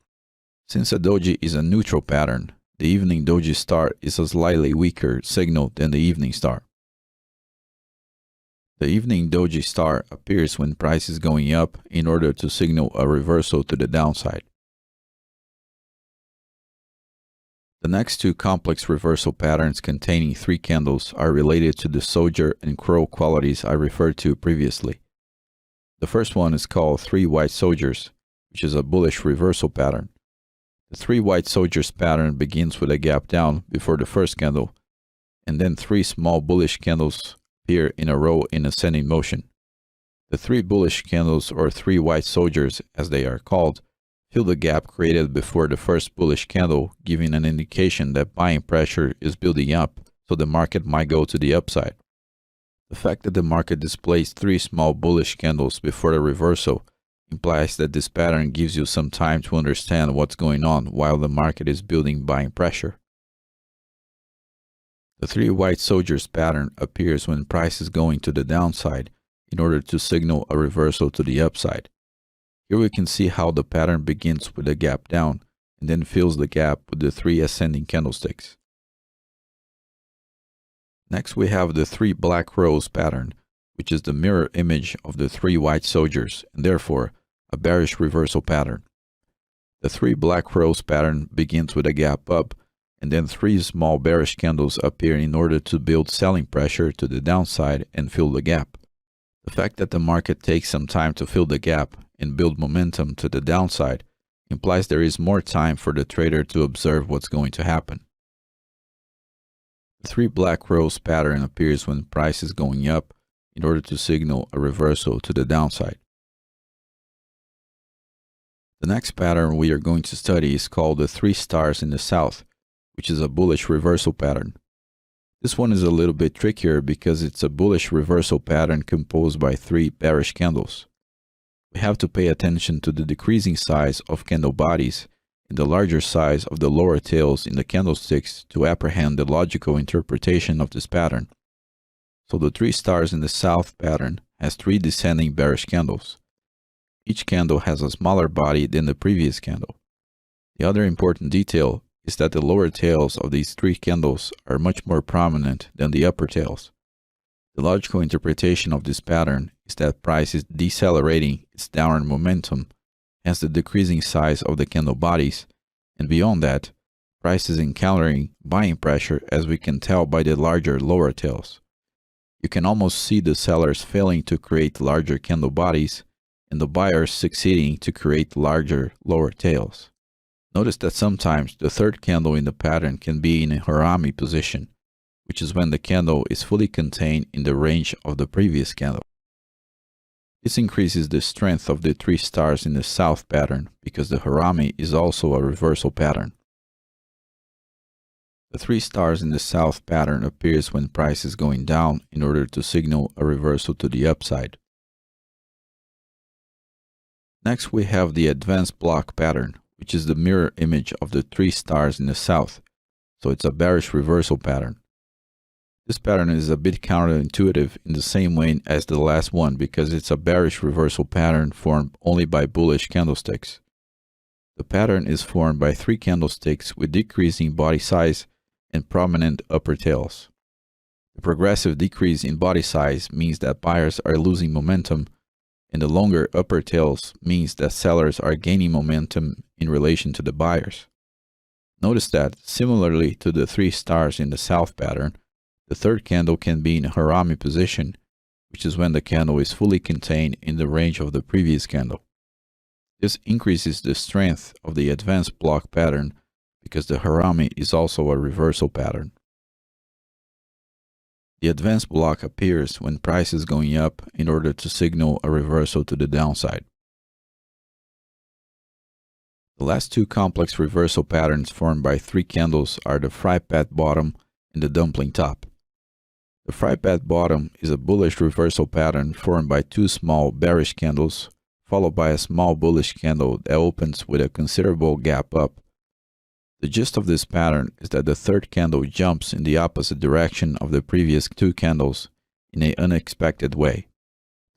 Since a doji is a neutral pattern, the evening doji star is a slightly weaker signal than the evening star. The evening doji star appears when price is going up in order to signal a reversal to the downside. The next two complex reversal patterns containing 3 candles are related to the soldier and crow qualities I referred to previously. The first one is called 3 white soldiers, which is a bullish reversal pattern. The 3 white soldiers pattern begins with a gap down before the first candle, and then 3 small bullish candles appear in a row in ascending motion. The 3 bullish candles, or 3 white soldiers as they are called, fill the gap created before the first bullish candle, giving an indication that buying pressure is building up, so the market might go to the upside. The fact that the market displays 3 small bullish candles before the reversal implies that this pattern gives you some time to understand what's going on while the market is building buying pressure. The 3 white soldiers pattern appears when price is going to the downside in order to signal a reversal to the upside. Here we can see how the pattern begins with a gap down and then fills the gap with the 3 ascending candlesticks. Next we have the 3 black rows pattern, which is the mirror image of the 3 white soldiers and therefore a bearish reversal pattern. The 3 black rows pattern begins with a gap up, and then 3 small bearish candles appear in order to build selling pressure to the downside and fill the gap. The fact that the market takes some time to fill the gap and build momentum to the downside implies there is more time for the trader to observe what's going to happen. The 3 black rows pattern appears when price is going up in order to signal a reversal to the downside. The next pattern we are going to study is called the 3 stars in the south, which is a bullish reversal pattern. This one is a little bit trickier because it's a bullish reversal pattern composed by 3 bearish candles. We have to pay attention to the decreasing size of candle bodies and the larger size of the lower tails in the candlesticks to apprehend the logical interpretation of this pattern. So the 3 stars in the south pattern has 3 descending bearish candles. Each candle has a smaller body than the previous candle. The other important detail is that the lower tails of these 3 candles are much more prominent than the upper tails. The logical interpretation of this pattern is that price is decelerating its downward momentum, hence the decreasing size of the candle bodies, and beyond that, price is encountering buying pressure as we can tell by the larger lower tails. You can almost see the sellers failing to create larger candle bodies and the buyers succeeding to create larger lower tails. Notice that sometimes the 3rd candle in the pattern can be in a harami position, which is when the candle is fully contained in the range of the previous candle. This increases the strength of the 3 stars in the south pattern because the harami is also a reversal pattern. The 3 stars in the south pattern appears when price is going down in order to signal a reversal to the upside. Next we have the advanced block pattern, which is the mirror image of the 3 stars in the south, so it's a bearish reversal pattern. This pattern is a bit counterintuitive in the same way as the last one because it's a bearish reversal pattern formed only by bullish candlesticks. The pattern is formed by 3 candlesticks with decreasing body size and prominent upper tails. The progressive decrease in body size means that buyers are losing momentum, and the longer upper tails means that sellers are gaining momentum in relation to the buyers. Notice that, similarly to the 3 stars in the south pattern, the 3rd candle can be in a harami position, which is when the candle is fully contained in the range of the previous candle. This increases the strength of the advanced block pattern because the harami is also a reversal pattern. The advanced block appears when price is going up in order to signal a reversal to the downside. The last 2 complex reversal patterns formed by 3 candles are the fry path bottom and the dumpling top. The fry path bottom is a bullish reversal pattern formed by 2 small bearish candles, followed by a small bullish candle that opens with a considerable gap up. The gist of this pattern is that the 3rd candle jumps in the opposite direction of the previous 2 candles in an unexpected way.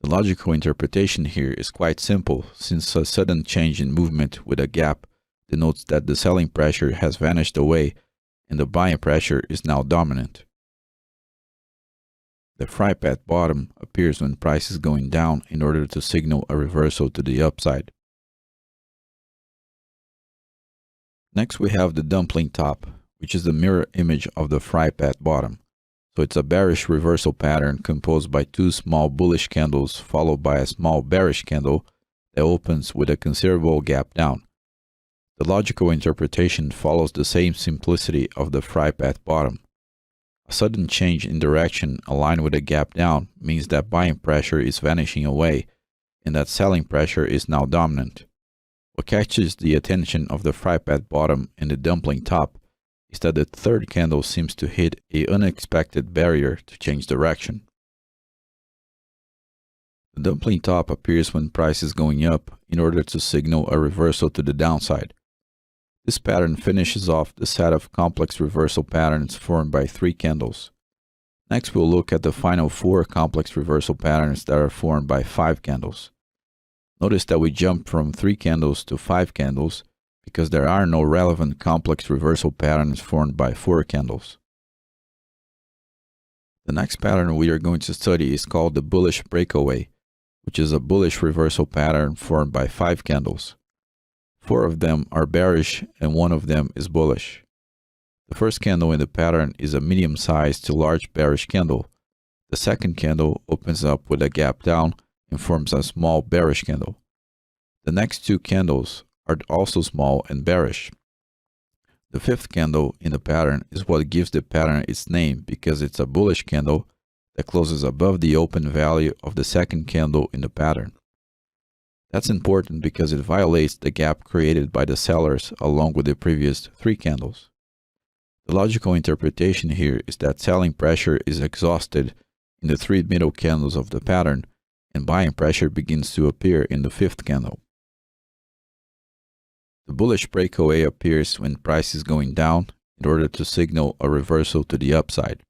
The logical interpretation here is quite simple, since a sudden change in movement with a gap denotes that the selling pressure has vanished away and the buying pressure is now dominant. The fry path bottom appears when price is going down in order to signal a reversal to the upside. Next we have the dumpling top, which is the mirror image of the fry path bottom. So it's a bearish reversal pattern composed by two small bullish candles followed by a small bearish candle that opens with a considerable gap down. The logical interpretation follows the same simplicity of the fry path bottom. A sudden change in direction aligned with a gap down means that buying pressure is vanishing away and that selling pressure is now dominant. What catches the attention of the fry path bottom and the dumpling top is that the third candle seems to hit an unexpected barrier to change direction. The dumpling top appears when price is going up in order to signal a reversal to the downside. This pattern finishes off the set of complex reversal patterns formed by 3 candles. Next we'll look at the final 4 complex reversal patterns that are formed by 5 candles. Notice that we jump from 3 candles to 5 candles because there are no relevant complex reversal patterns formed by 4 candles. The next pattern we are going to study is called the bullish breakaway, which is a bullish reversal pattern formed by 5 candles. 4 of them are bearish and 1 of them is bullish. The first candle in the pattern is a medium-sized to large bearish candle. The second candle opens up with a gap down and forms a small bearish candle. The next 2 candles are also small and bearish. The fifth candle in the pattern is what gives the pattern its name because it's a bullish candle that closes above the open value of the second candle in the pattern. That's important because it violates the gap created by the sellers along with the previous 3 candles. The logical interpretation here is that selling pressure is exhausted in the 3 middle candles of the pattern and buying pressure begins to appear in the 5th candle. The bullish breakaway appears when price is going down in order to signal a reversal to the upside.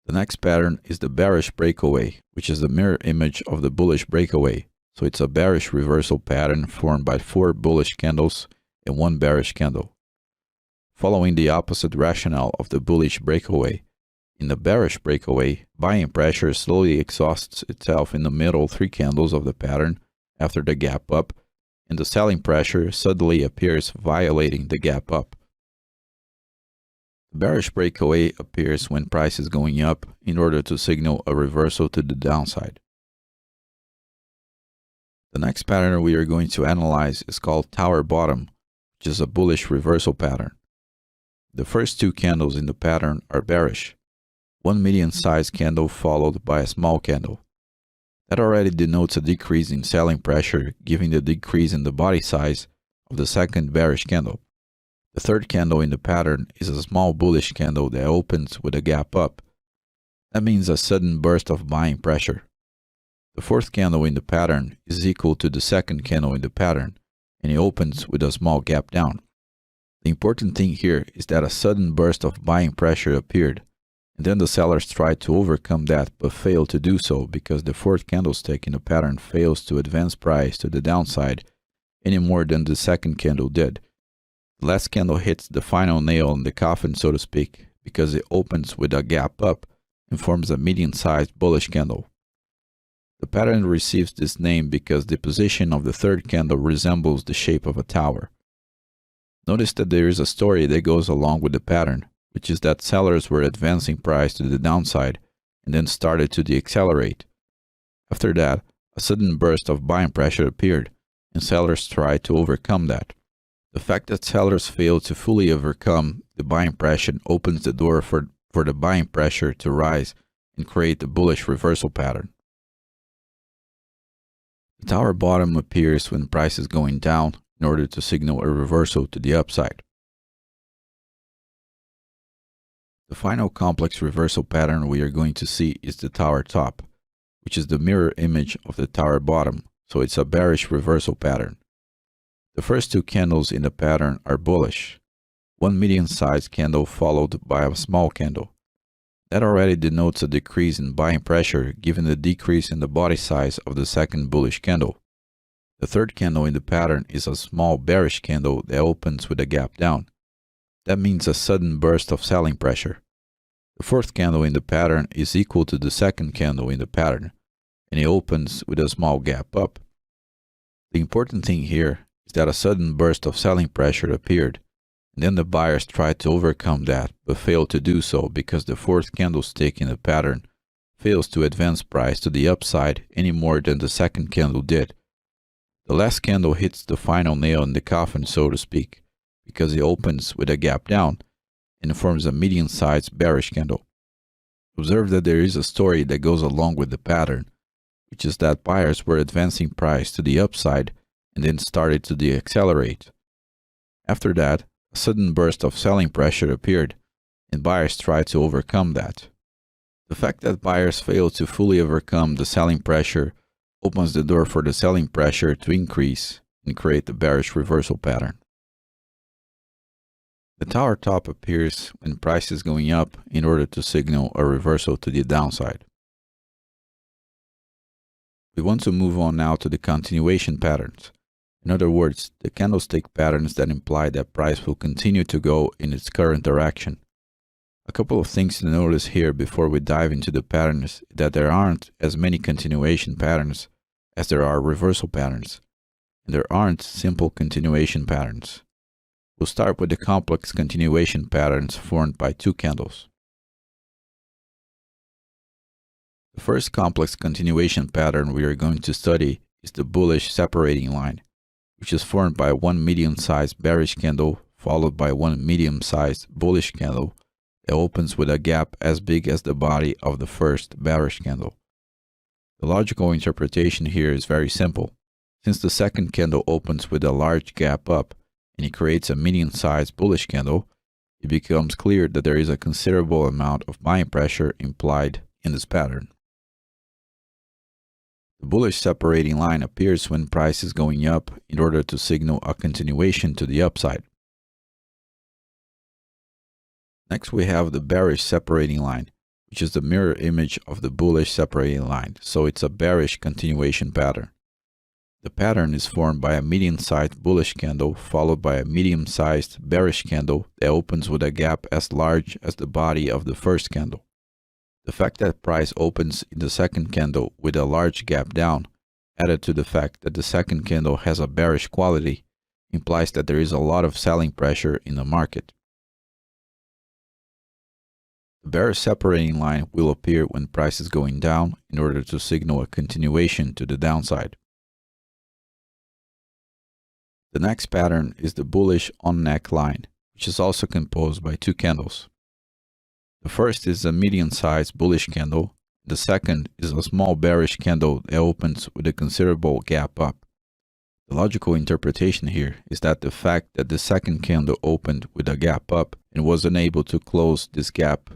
The next pattern is the bearish breakaway, which is the mirror image of the bullish breakaway. So it's a bearish reversal pattern formed by 4 bullish candles and 1 bearish candle. Following the opposite rationale of the bullish breakaway, in the bearish breakaway, buying pressure slowly exhausts itself in the middle 3 candles of the pattern after the gap up, and the selling pressure suddenly appears violating the gap up. The bearish breakaway appears when price is going up in order to signal a reversal to the downside. The next pattern we are going to analyze is called tower bottom, which is a bullish reversal pattern. The first 2 candles in the pattern are bearish, 1 medium-sized candle followed by a small candle. That already denotes a decrease in selling pressure given the decrease in the body size of the second bearish candle. The third candle in the pattern is a small bullish candle that opens with a gap up. That means a sudden burst of buying pressure. The fourth candle in the pattern is equal to the second candle in the pattern, and it opens with a small gap down. The important thing here is that a sudden burst of buying pressure appeared, and then the sellers tried to overcome that but failed to do so because the fourth candlestick in the pattern fails to advance price to the downside any more than the second candle did. The last candle hits the final nail in the coffin, so to speak, because it opens with a gap up and forms a medium-sized bullish candle. The pattern receives this name because the position of the third candle resembles the shape of a tower. Notice that there is a story that goes along with the pattern, which is that sellers were advancing price to the downside and then started to deaccelerate. After that, a sudden burst of buying pressure appeared, and sellers tried to overcome that. The fact that sellers failed to fully overcome the buying pressure opens the door for the buying pressure to rise and create the bullish reversal pattern. The tower bottom appears when price is going down in order to signal a reversal to the upside. The final complex reversal pattern we are going to see is the tower top, which is the mirror image of the tower bottom, so it's a bearish reversal pattern. The first 2 candles in the pattern are bullish, 1 medium-sized candle followed by a small candle. That already denotes a decrease in buying pressure given the decrease in the body size of the second bullish candle. The third candle in the pattern is a small bearish candle that opens with a gap down. That means a sudden burst of selling pressure. The fourth candle in the pattern is equal to the second candle in the pattern, and it opens with a small gap up. The important thing here is that a sudden burst of selling pressure appeared, and then the buyers tried to overcome that but failed to do so because the fourth candlestick in the pattern fails to advance price to the upside any more than the second candle did. The last candle hits the final nail in the coffin, so to speak, because it opens with a gap down and forms a medium-sized bearish candle. Observe that there is a story that goes along with the pattern, which is that buyers were advancing price to the upside and then started to deaccelerate. After that, a sudden burst of selling pressure appeared, and buyers tried to overcome that. The fact that buyers failed to fully overcome the selling pressure opens the door for the selling pressure to increase and create the bearish reversal pattern. The tower top appears when price is going up in order to signal a reversal to the downside. We want to move on now to the continuation patterns. In other words, the candlestick patterns that imply that price will continue to go in its current direction. A couple of things to notice here before we dive into the patterns is that there aren't as many continuation patterns as there are reversal patterns, and there aren't simple continuation patterns. We'll start with the complex continuation patterns formed by two candles. The first complex continuation pattern we are going to study is the bullish separating line, which is formed by one medium-sized bearish candle followed by one medium-sized bullish candle that opens with a gap as big as the body of the first bearish candle. The logical interpretation here is very simple. Since the second candle opens with a large gap up and it creates a medium-sized bullish candle, it becomes clear that there is a considerable amount of buying pressure implied in this pattern. The bullish separating line appears when price is going up in order to signal a continuation to the upside. Next, we have the bearish separating line, which is the mirror image of the bullish separating line, so it's a bearish continuation pattern. The pattern is formed by a medium-sized bullish candle followed by a medium-sized bearish candle that opens with a gap as large as the body of the first candle. The fact that price opens in the second candle with a large gap down, added to the fact that the second candle has a bearish quality, implies that there is a lot of selling pressure in the market. The bearish separating line will appear when price is going down in order to signal a continuation to the downside. The next pattern is the bullish on-neck line, which is also composed by two candles. The first is a medium-sized bullish candle. The second is a small bearish candle that opens with a considerable gap up. The logical interpretation here is that the fact that the second candle opened with a gap up and was unable to close this gap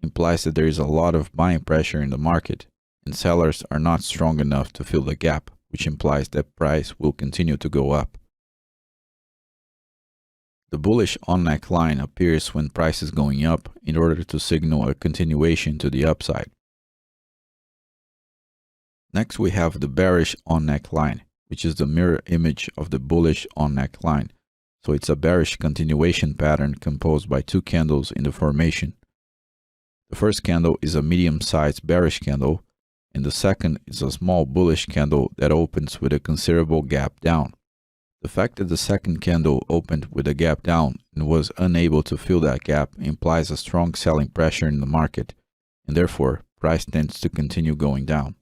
implies that there is a lot of buying pressure in the market and sellers are not strong enough to fill the gap, which implies that price will continue to go up. The bullish on-neck line appears when price is going up in order to signal a continuation to the upside. Next, we have the bearish on-neck line, which is the mirror image of the bullish on-neck line, so it's a bearish continuation pattern composed by two candles in the formation. The first candle is a medium-sized bearish candle, and the second is a small bullish candle that opens with a considerable gap down. The fact that the second candle opened with a gap down and was unable to fill that gap implies a strong selling pressure in the market, and therefore price tends to continue going down.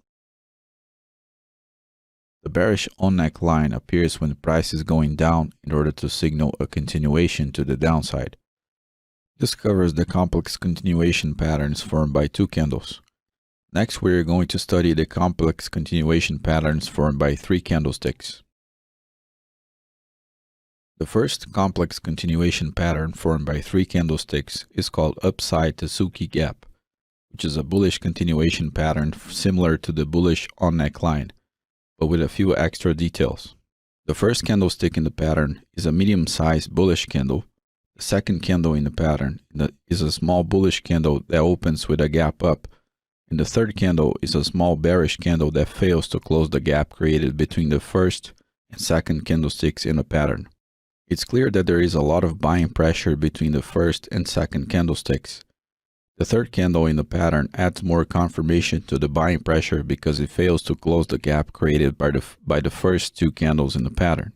The bearish on-neck line appears when price is going down in order to signal a continuation to the downside. This covers the complex continuation patterns formed by two candles. Next, we are going to study the complex continuation patterns formed by three candlesticks. The first complex continuation pattern formed by three candlesticks is called upside Tesuki gap, which is a bullish continuation pattern similar to the bullish on-neck line, but with a few extra details. The first candlestick in the pattern is a medium-sized bullish candle. The second candle in the pattern is a small bullish candle that opens with a gap up, and the third candle is a small bearish candle that fails to close the gap created between the first and second candlesticks in the pattern. It's clear that there is a lot of buying pressure between the first and second candlesticks. The third candle in the pattern adds more confirmation to the buying pressure because it fails to close the gap created by the first two candles in the pattern.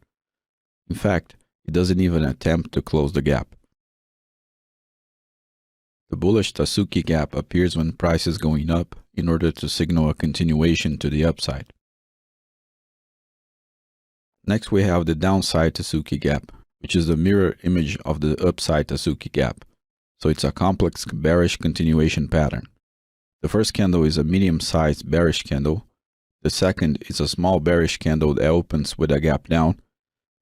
In fact, it doesn't even attempt to close the gap. The bullish Tasuki gap appears when price is going up in order to signal a continuation to the upside. Next, we have the downside Tasuki gap, which is the mirror image of the upside Tasuki gap. So it's a complex bearish continuation pattern. The first candle is a medium-sized bearish candle. The second is a small bearish candle that opens with a gap down.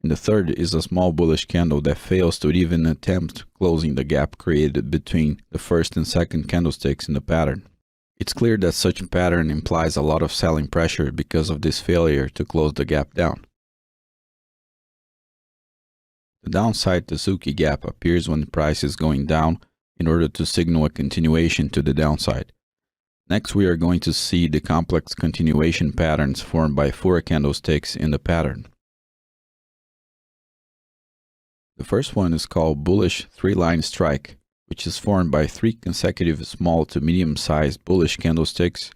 And the third is a small bullish candle that fails to even attempt closing the gap created between the first and second candlesticks in the pattern. It's clear that such a pattern implies a lot of selling pressure because of this failure to close the gap down. The downside Tasuki gap appears when the price is going down in order to signal a continuation to the downside. Next, we are going to see the complex continuation patterns formed by 4 candlesticks in the pattern. The first one is called bullish 3-line strike, which is formed by 3 consecutive small to medium-sized bullish candlesticks,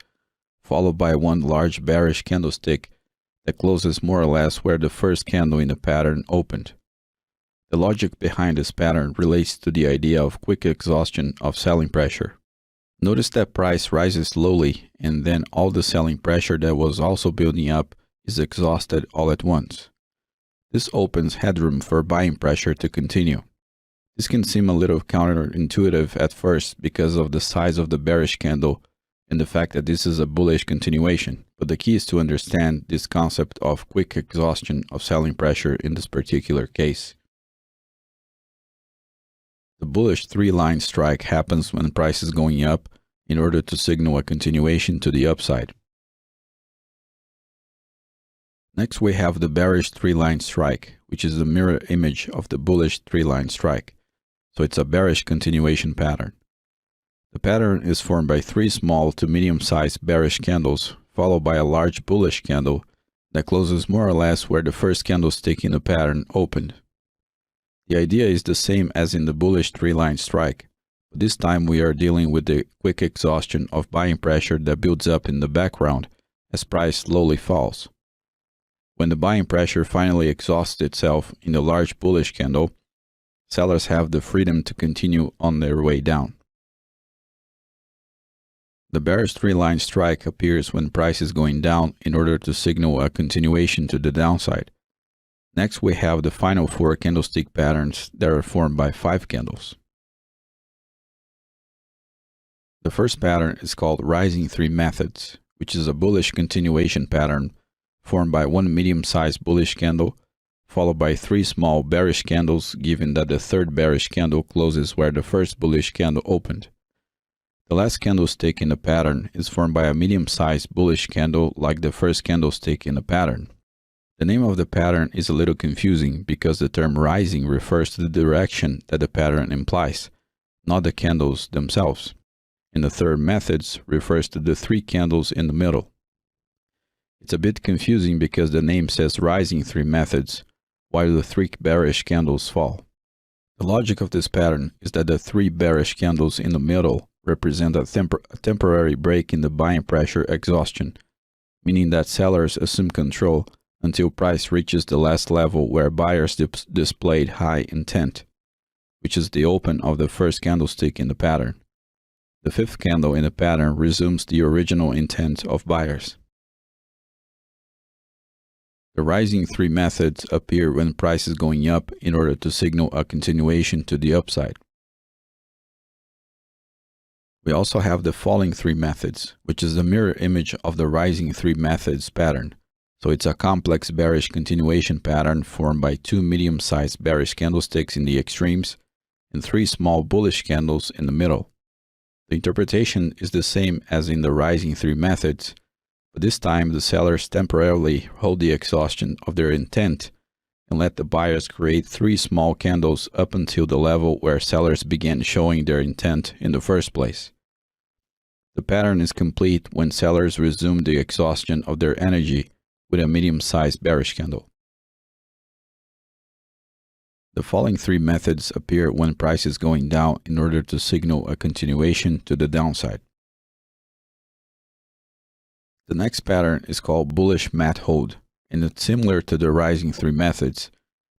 followed by one large bearish candlestick that closes more or less where the first candle in the pattern opened. The logic behind this pattern relates to the idea of quick exhaustion of selling pressure. Notice that price rises slowly and then all the selling pressure that was also building up is exhausted all at once. This opens headroom for buying pressure to continue. This can seem a little counterintuitive at first because of the size of the bearish candle and the fact that this is a bullish continuation, but the key is to understand this concept of quick exhaustion of selling pressure in this particular case. The bullish 3-line strike happens when price is going up in order to signal a continuation to the upside. Next, we have the bearish 3-line strike, which is the mirror image of the bullish 3-line strike. So it's a bearish continuation pattern. The pattern is formed by 3 small to medium-sized bearish candles, followed by a large bullish candle that closes more or less where the first candlestick in the pattern opened. The idea is the same as in the bullish 3-line strike, but this time we are dealing with the quick exhaustion of buying pressure that builds up in the background as price slowly falls. When the buying pressure finally exhausts itself in the large bullish candle, sellers have the freedom to continue on their way down. The bearish 3-line strike appears when price is going down in order to signal a continuation to the downside. Next, we have the final 4 candlestick patterns that are formed by 5 candles. The first pattern is called Rising 3 Methods, which is a bullish continuation pattern formed by 1 medium-sized bullish candle, followed by 3 small bearish candles, given that the third bearish candle closes where the first bullish candle opened. The last candlestick in the pattern is formed by a medium-sized bullish candle like the first candlestick in the pattern. The name of the pattern is a little confusing because the term rising refers to the direction that the pattern implies, not the candles themselves. And the third methods refers to the 3 candles in the middle. It's a bit confusing because the name says rising 3 methods, while the 3 bearish candles fall. The logic of this pattern is that the 3 bearish candles in the middle represent a temporary break in the buying pressure exhaustion, meaning that sellers assume control until price reaches the last level where buyers displayed high intent, which is the open of the first candlestick in the pattern. The 5th candle in the pattern resumes the original intent of buyers. The rising 3 methods appear when price is going up in order to signal a continuation to the upside. We also have the falling 3 methods, which is the mirror image of the rising 3 methods pattern. So it's a complex bearish continuation pattern formed by 2 medium-sized bearish candlesticks in the extremes and 3 small bullish candles in the middle. The interpretation is the same as in the rising 3 methods, but this time the sellers temporarily hold the exhaustion of their intent and let the buyers create 3 small candles up until the level where sellers began showing their intent in the first place. The pattern is complete when sellers resume the exhaustion of their energy with a medium-sized bearish candle. The following three methods appear when price is going down in order to signal a continuation to the downside. The next pattern is called bullish mat hold, and it's similar to the rising three methods,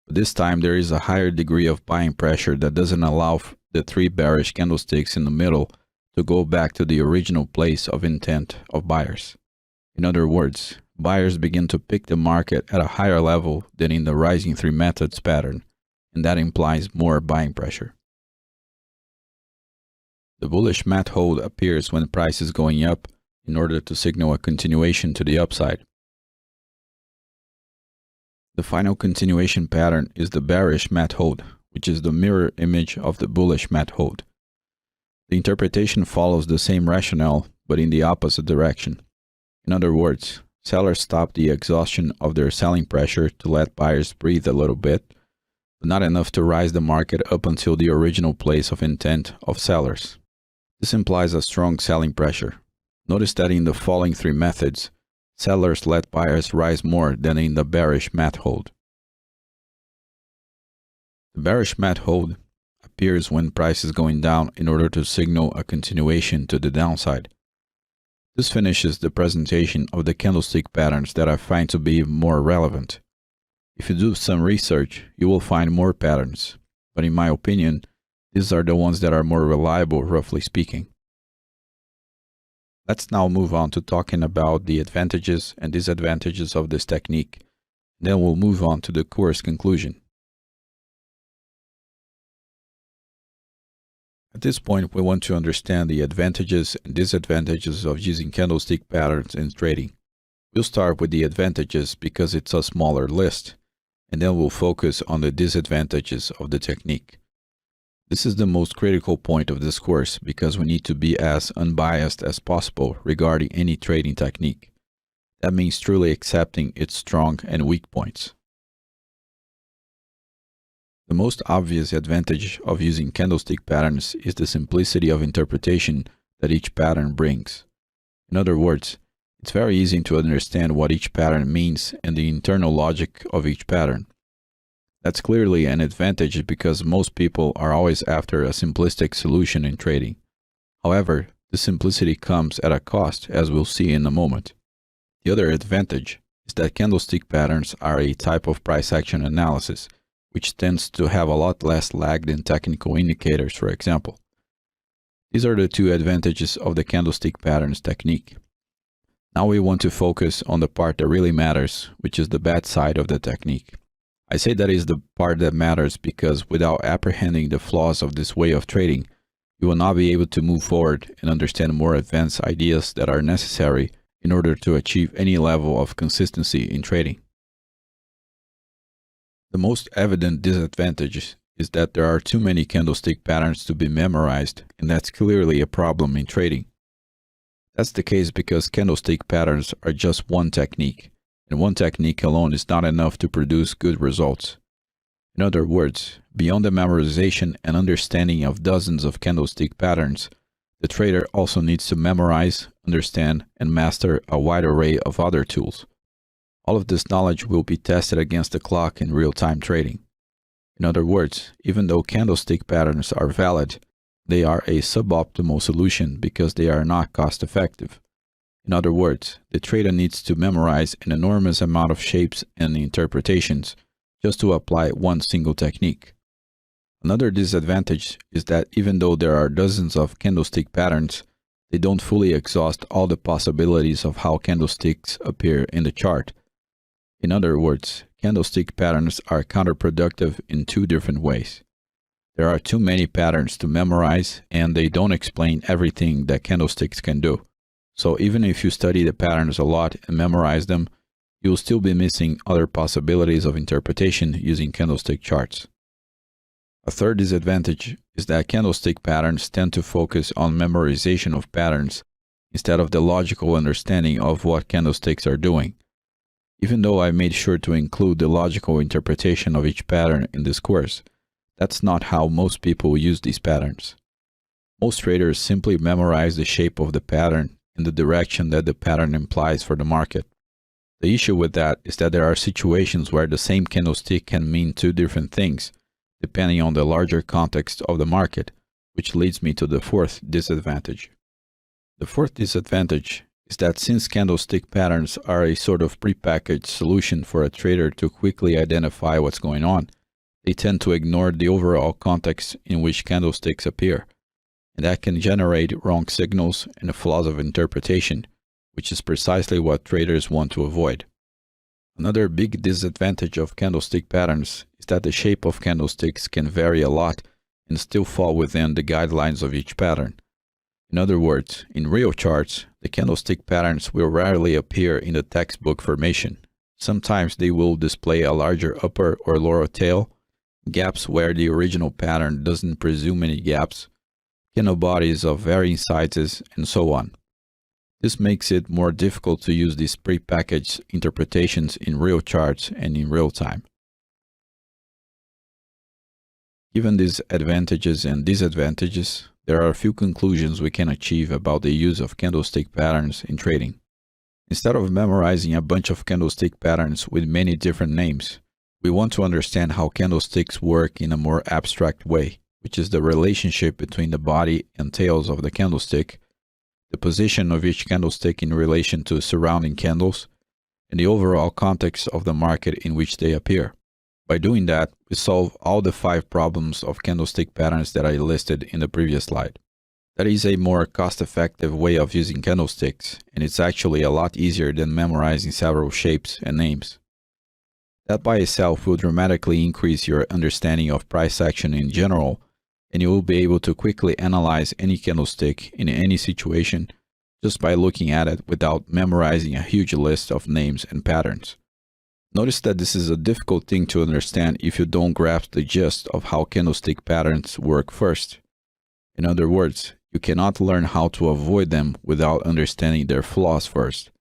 but this time there is a higher degree of buying pressure that doesn't allow the three bearish candlesticks in the middle to go back to the original place of intent of buyers. In other words, buyers begin to pick the market at a higher level than in the rising three methods pattern, and that implies more buying pressure. The bullish mat hold appears when price is going up in order to signal a continuation to the upside. The final continuation pattern is the bearish mat hold, which is the mirror image of the bullish mat hold. The interpretation follows the same rationale, but in the opposite direction. In other words, sellers stop the exhaustion of their selling pressure to let buyers breathe a little bit, but not enough to rise the market up until the original place of intent of sellers. This implies a strong selling pressure. Notice that in the following three methods, sellers let buyers rise more than in the bearish mat hold. The bearish mat hold appears when price is going down in order to signal a continuation to the downside. This finishes the presentation of the candlestick patterns that I find to be more relevant. If you do some research, you will find more patterns, but in my opinion, these are the ones that are more reliable, roughly speaking. Let's now move on to talking about the advantages and disadvantages of this technique. Then we'll move on to the course conclusion. At this point, we want to understand the advantages and disadvantages of using candlestick patterns in trading. We'll start with the advantages because it's a smaller list, and then we'll focus on the disadvantages of the technique. This is the most critical point of this course because we need to be as unbiased as possible regarding any trading technique. That means truly accepting its strong and weak points. The most obvious advantage of using candlestick patterns is the simplicity of interpretation that each pattern brings. In other words, it's very easy to understand what each pattern means and the internal logic of each pattern. That's clearly an advantage because most people are always after a simplistic solution in trading. However, the simplicity comes at a cost, as we'll see in a moment. The other advantage is that candlestick patterns are a type of price action analysis, which tends to have a lot less lag than technical indicators, for example. These are the two advantages of the candlestick patterns technique. Now we want to focus on the part that really matters, which is the bad side of the technique. I say that is the part that matters because without apprehending the flaws of this way of trading, you will not be able to move forward and understand more advanced ideas that are necessary in order to achieve any level of consistency in trading. The most evident disadvantage is that there are too many candlestick patterns to be memorized, and that's clearly a problem in trading. That's the case because candlestick patterns are just one technique, and one technique alone is not enough to produce good results. In other words, beyond the memorization and understanding of dozens of candlestick patterns, the trader also needs to memorize, understand, and master a wide array of other tools. All of this knowledge will be tested against the clock in real-time trading. In other words, even though candlestick patterns are valid, they are a suboptimal solution because they are not cost-effective. In other words, the trader needs to memorize an enormous amount of shapes and interpretations just to apply one single technique. Another disadvantage is that even though there are dozens of candlestick patterns, they don't fully exhaust all the possibilities of how candlesticks appear in the chart. In other words, candlestick patterns are counterproductive in two different ways. There are too many patterns to memorize, and they don't explain everything that candlesticks can do. So even if you study the patterns a lot and memorize them, you'll still be missing other possibilities of interpretation using candlestick charts. A third disadvantage is that candlestick patterns tend to focus on memorization of patterns instead of the logical understanding of what candlesticks are doing. Even though I made sure to include the logical interpretation of each pattern in this course, that's not how most people use these patterns. Most traders simply memorize the shape of the pattern and the direction that the pattern implies for the market. The issue with that is that there are situations where the same candlestick can mean two different things, depending on the larger context of the market, which leads me to the fourth disadvantage. The fourth disadvantage is that since candlestick patterns are a sort of prepackaged solution for a trader to quickly identify what's going on, they tend to ignore the overall context in which candlesticks appear, and that can generate wrong signals and flaws of interpretation, which is precisely what traders want to avoid. Another big disadvantage of candlestick patterns is that the shape of candlesticks can vary a lot and still fall within the guidelines of each pattern. In other words, in real charts, the candlestick patterns will rarely appear in the textbook formation. Sometimes they will display a larger upper or lower tail, gaps where the original pattern doesn't presume any gaps, candle bodies of varying sizes, and so on. This makes it more difficult to use these prepackaged interpretations in real charts and in real time. Given these advantages and disadvantages, there are a few conclusions we can achieve about the use of candlestick patterns in trading. Instead of memorizing a bunch of candlestick patterns with many different names, we want to understand how candlesticks work in a more abstract way, which is the relationship between the body and tails of the candlestick, the position of each candlestick in relation to surrounding candles, and the overall context of the market in which they appear. By doing that, we solve all the 5 problems of candlestick patterns that I listed in the previous slide. That is a more cost-effective way of using candlesticks, and it's actually a lot easier than memorizing several shapes and names. That by itself will dramatically increase your understanding of price action in general, and you will be able to quickly analyze any candlestick in any situation just by looking at it without memorizing a huge list of names and patterns. Notice that this is a difficult thing to understand if you don't grasp the gist of how candlestick patterns work first. In other words, you cannot learn how to avoid them without understanding their flaws first,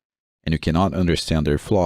and you cannot understand their flaws